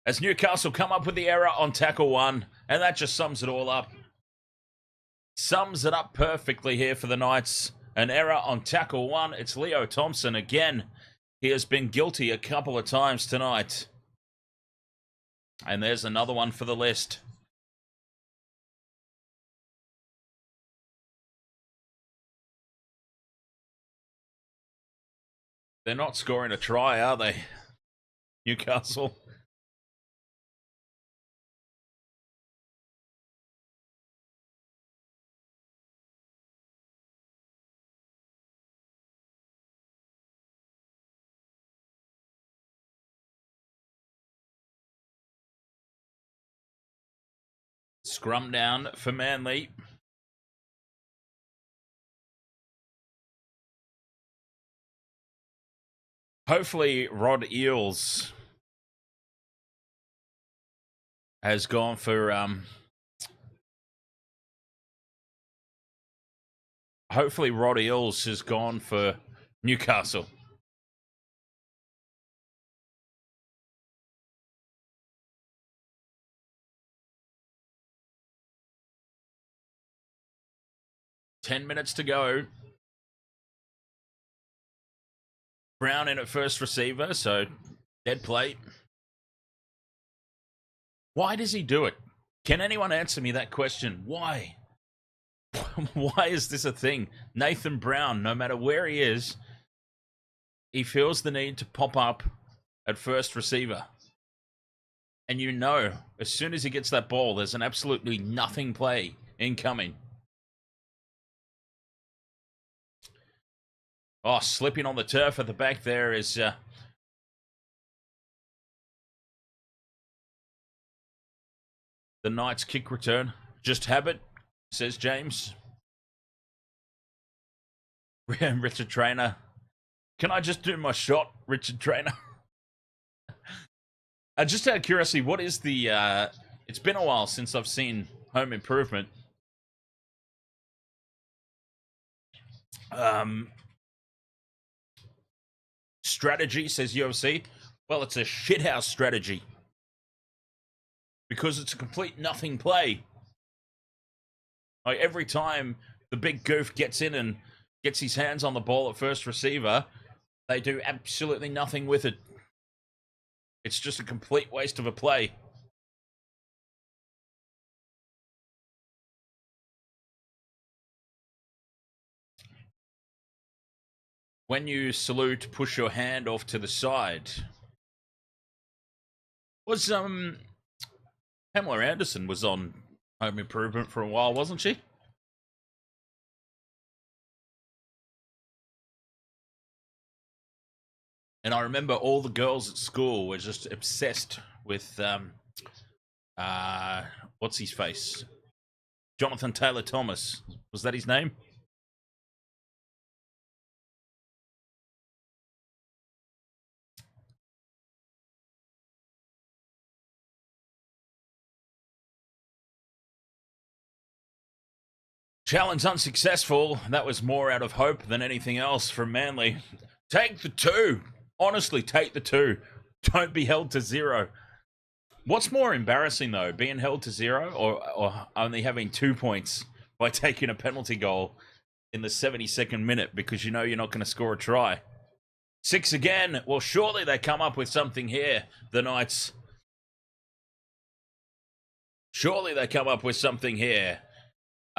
As Newcastle come up with the error on tackle 1, and that just sums it all up. Sums it up perfectly here for the Knights. An error on tackle 1. It's Leo Thompson again. He has been guilty a couple of times tonight. And there's another one for the list. They're not scoring a try, are they? Newcastle. Scrum down for Manly. Hopefully Rod Eels has gone for hopefully Rod Eels has gone for Newcastle. Ten minutes to go. Brown in at first receiver, so dead plate. Why does he do it? Can anyone answer me that question? Why? Why is this a thing? Nathan Brown, no matter where he is, he feels the need to pop up at first receiver. And you know, as soon as he gets that ball, there's an absolutely nothing play incoming. Oh, slipping on the turf at the back there is the Knights kick return. Just habit, says James. Richard Trainer. Can I just do my shot, Richard Trainer? Just out of curiosity, what is the... it's been a while since I've seen Home Improvement. Strategy, says UFC. Well, it's a shithouse strategy. Because it's a complete nothing play. Like, every time the big goof gets in and gets his hands on the ball at first receiver, they do absolutely nothing with it. It's just a complete waste of a play. When you salute, push your hand off to the side. Was Pamela Anderson was on Home Improvement for a while, wasn't she? And I remember all the girls at school were just obsessed with what's his face? Jonathan Taylor Thomas. Was that his name? Challenge unsuccessful. That was more out of hope than anything else from Manly. Take the 2. Honestly, take the 2. Don't be held to 0. What's more embarrassing, though? Being held to 0 or only having 2 points by taking a penalty goal in the 72nd minute because you know you're not going to score a try? 6 again. Well, surely they come up with something here, the Knights. Surely they come up with something here.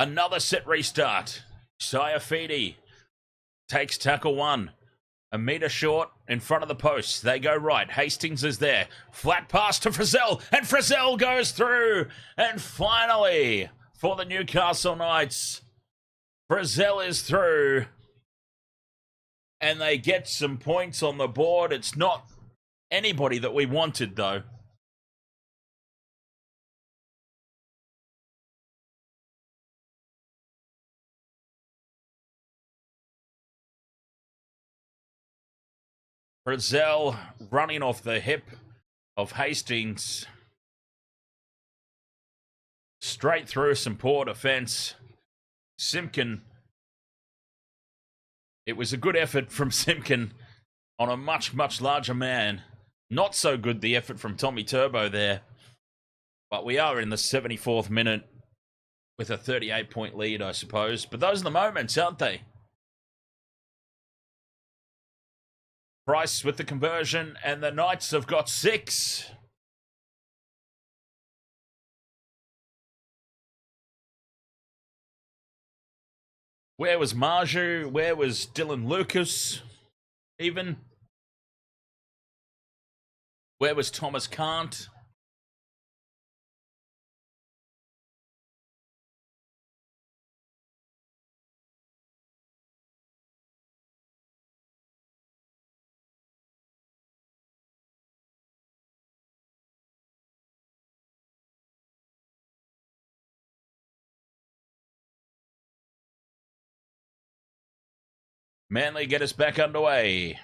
Another set restart. Saifidi takes tackle 1. A metre short in front of the post. They go right. Hastings is there. Flat pass to Frizzell. And Frizzell goes through. And finally, for the Newcastle Knights, Frizzell is through. And they get some points on the board. It's not anybody that we wanted, though. Frizzell running off the hip of Hastings. Straight through some poor defence. Simpkin. It was a good effort from Simpkin on a much, much larger man. Not so good the effort from Tommy Turbo there. But we are in the 74th minute with a 38-point lead, I suppose. But those are the moments, aren't they? Price with the conversion, and the Knights have got 6. Where was Marju? Where was Dylan Lucas? Even? Where was Thomas Kant? Manly get us back underway.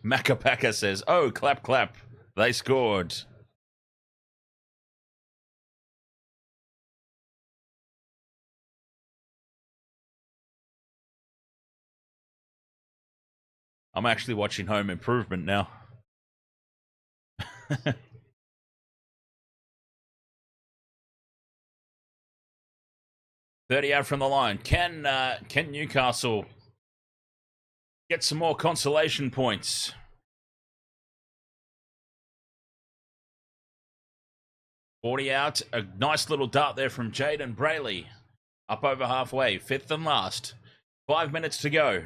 Macapaka says, oh, clap, clap. They scored. I'm actually watching Home Improvement now. 30 out from the line. Can Newcastle get some more consolation points? $40 out. A nice little dart there from Jaden Brayley. Up over halfway. 5th and last. 5 minutes to go.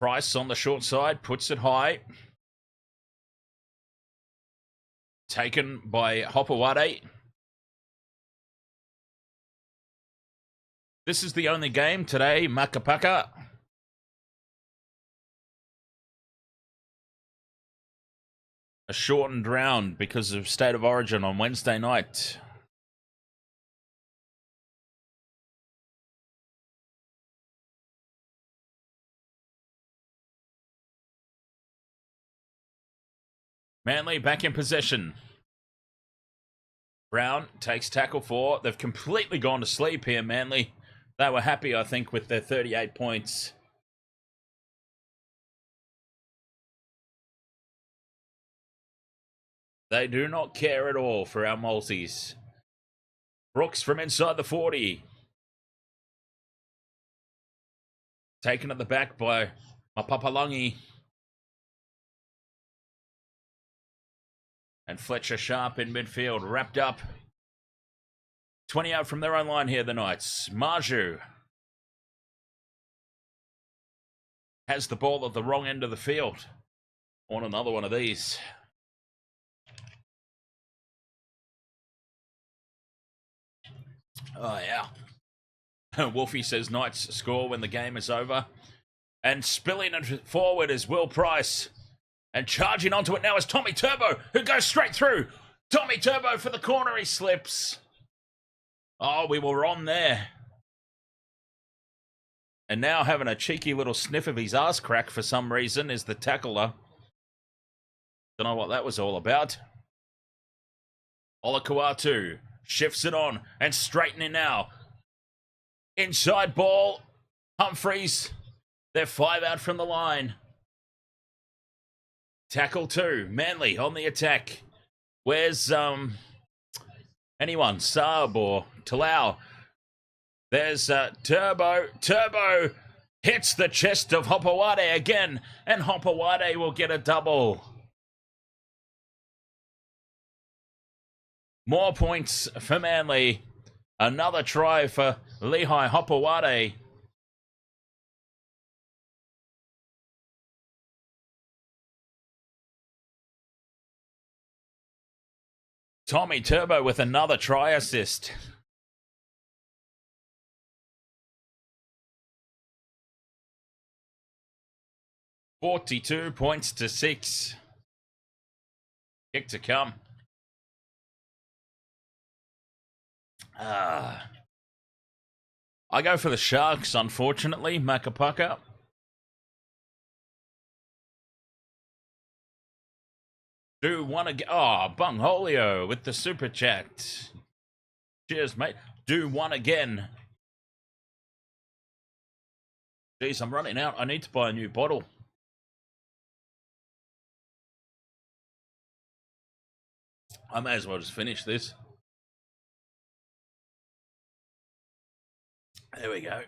Price on the short side. Puts it high. Taken by Hopewade. This is the only game today, Macapaka. A shortened round because of State of Origin on Wednesday night. Manly back in possession. Brown takes tackle 4. They've completely gone to sleep here, Manly. They were happy, I think, with their 38 points. They do not care at all for our multis. Brooks from inside the 40. Taken at the back by Mapapalangi. And Fletcher Sharp in midfield, wrapped up. 20 out from their own line here, the Knights. Marju has the ball at the wrong end of the field. On another one of these. Oh, yeah. Wolfie says Knights score when the game is over. And spilling it forward is Will Price. And charging onto it now is Tommy Turbo, who goes straight through. Tommy Turbo for the corner, he slips. Oh, we were on there. And now having a cheeky little sniff of his ass crack for some reason is the tackler. Don't know what that was all about. Olakuatu shifts it on and straightening now. Inside ball. Humphreys. They're 5 out from the line. Tackle 2. Manly on the attack. Where's anyone? Saab or Talau? There's Turbo. Turbo hits the chest of Hopewade again, and Hopewade will get a double. More points for Manly. Another try for Lehigh Hopewade. Tommy Turbo with another try assist. $42-6. Kick to come. I go for the Sharks, unfortunately. Makapaka. Do one again. Oh, Bungholio with the super chat. Cheers, mate. Do one again. Jeez, I'm running out. I need to buy a new bottle. I may as well just finish this. There we go.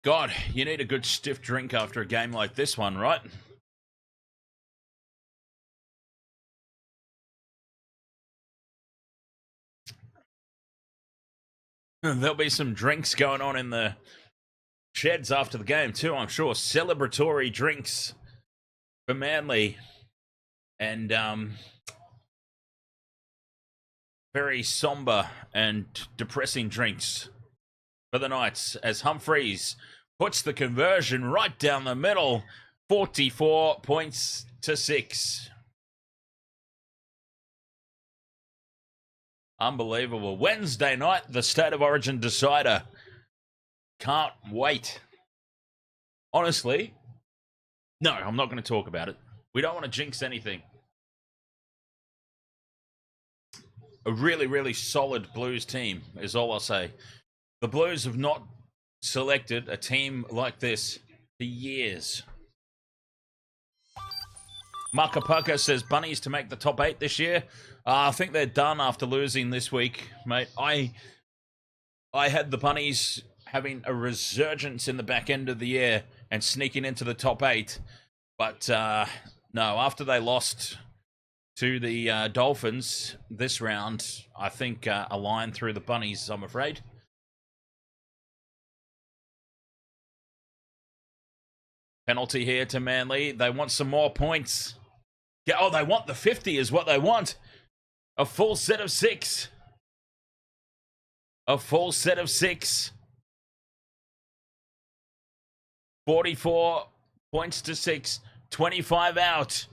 God, you need a good stiff drink after a game like this one, right? There'll be some drinks going on in the sheds after the game too, I'm sure. Celebratory drinks for Manly. And very somber and depressing drinks for the Knights as Humphreys puts the conversion right down the middle. 44-6. Unbelievable. Wednesday night, the State of Origin decider. Can't wait. Honestly, no, I'm not going to talk about it. We don't want to jinx anything. A really, really solid Blues team is all I'll say. The Blues have not selected a team like this for years. Makapaka says Bunnies to make the top 8 this year. I think they're done after losing this week, mate. I had the Bunnies having a resurgence in the back end of the year and sneaking into the top 8. But no, after they lost to the Dolphins this round, I think a line through the Bunnies, I'm afraid. Penalty here to Manly. They want some more points. Yeah, oh, they want the 50 is what they want. A full set of 6. A full set of 6. 44-6. 25 out.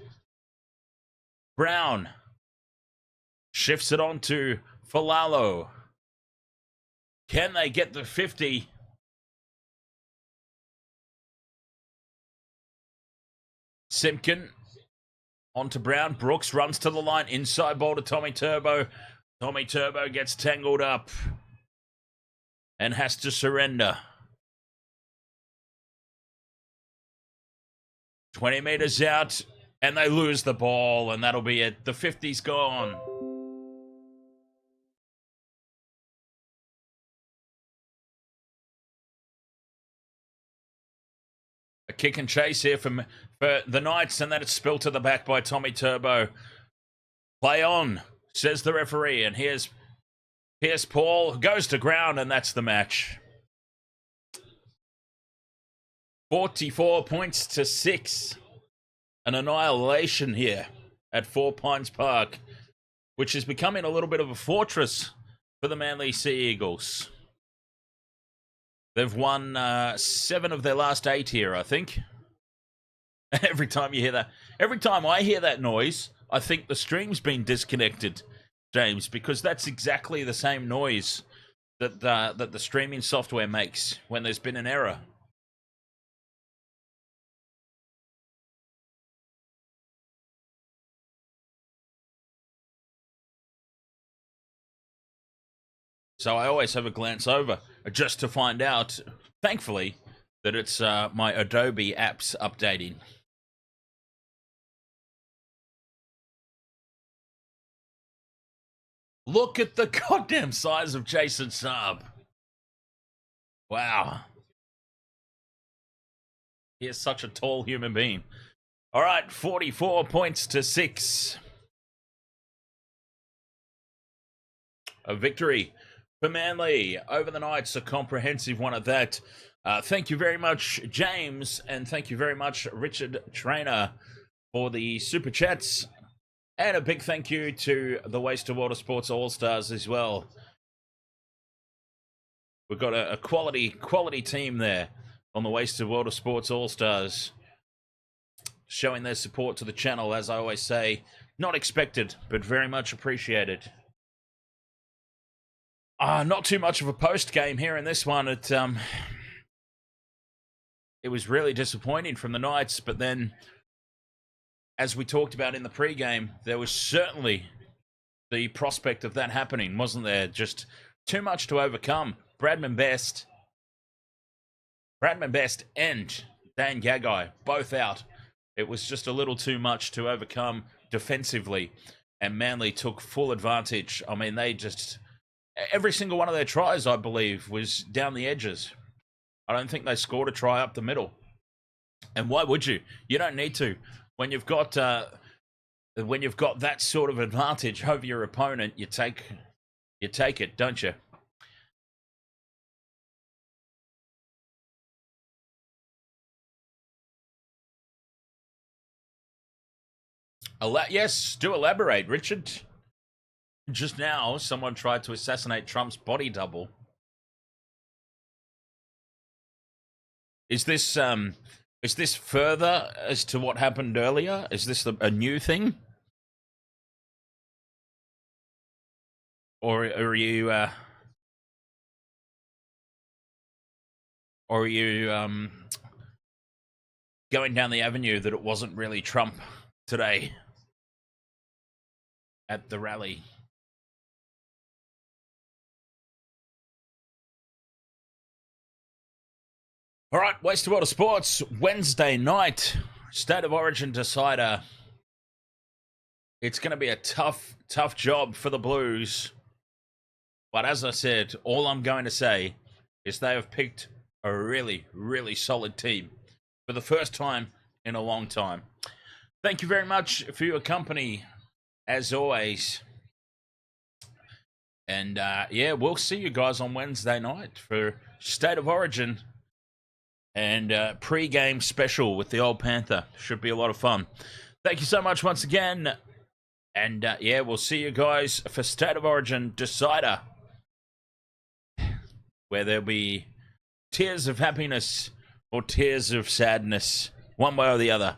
Brown shifts it on to Falalo. Can they get the 50? Simpkin onto Brown. Brooks runs to the line. Inside ball to Tommy Turbo. Tommy Turbo gets tangled up and has to surrender. 20 meters out, and they lose the ball, and that'll be it. The 50's gone. A kick and chase here for the Knights, and then it's spilled to the back by Tommy Turbo. Play on, says the referee, and here's Paul, goes to ground, and that's the match. 44-6. An annihilation here at 4 Pines Park, which is becoming a little bit of a fortress for the Manly Sea Eagles. They've won 7 of their last 8 here, I think. Every time you hear that, every time I hear that noise, I think the stream's been disconnected, James, because that's exactly the same noise that the streaming software makes when there's been an error. So I always have a glance over just to find out, thankfully, that it's my Adobe apps updating. Look at the goddamn size of Jason Saab. Wow. He is such a tall human being. All right, 44-6. A victory for Manly over the Knights, a comprehensive one at that. Thank you very much, James, and thank you very much, Richard Trainer, for the super chats. And a big thank you to the Waste of Water Sports All-Stars as well. We've got a quality team there on the Waste of Water Sports All-Stars, showing their support to the channel, as I always say. Not expected, but very much appreciated. Not too much of a post-game here in this one. It was really disappointing from the Knights, but then, as we talked about in the pre-game, there was certainly the prospect of that happening, wasn't there? Just too much to overcome. Bradman Best and Dan Gagai both out. It was just a little too much to overcome defensively, and Manly took full advantage. I mean, they just... Every single one of their tries, I believe, was down the edges. I don't think they scored a try up the middle. And why would you? You don't need to. When you've got that sort of advantage over your opponent, you take it, don't you? Yes, do elaborate, Richard. Just now, someone tried to assassinate Trump's body double. Is this further as to what happened earlier? Is this a new thing? Or are you going down the avenue that it wasn't really Trump today at the rally? All right, Waste of Water Sports, Wednesday night, State of Origin decider. It's going to be a tough job for the Blues. But as I said, all I'm going to say is they have picked a really, really solid team for the first time in a long time. Thank you very much for your company, as always. And, yeah, we'll see you guys on Wednesday night for State of Origin and pre-game special with the Old Panther. Should be a lot of fun. Thank you so much once again. And, yeah, we'll see you guys for State of Origin Decider, where there'll be tears of happiness or tears of sadness, one way or the other.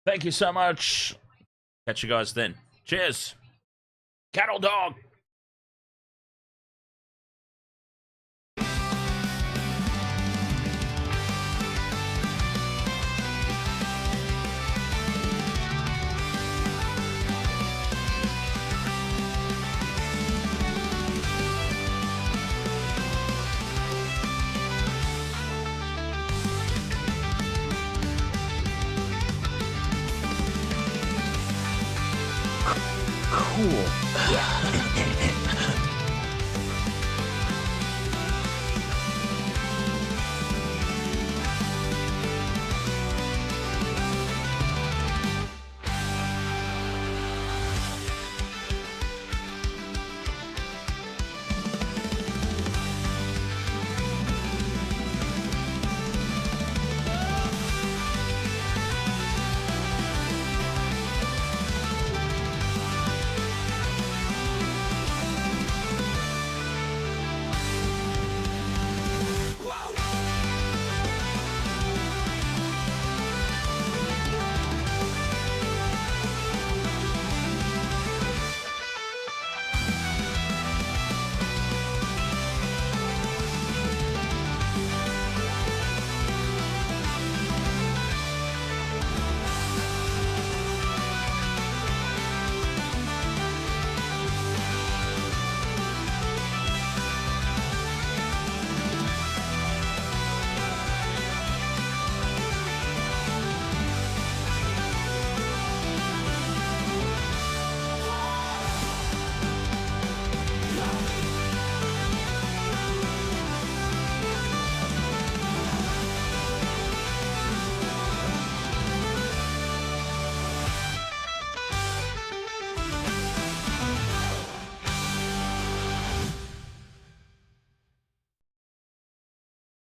Thank you so much. Catch you guys then. Cheers. Cattle dog.
Cool.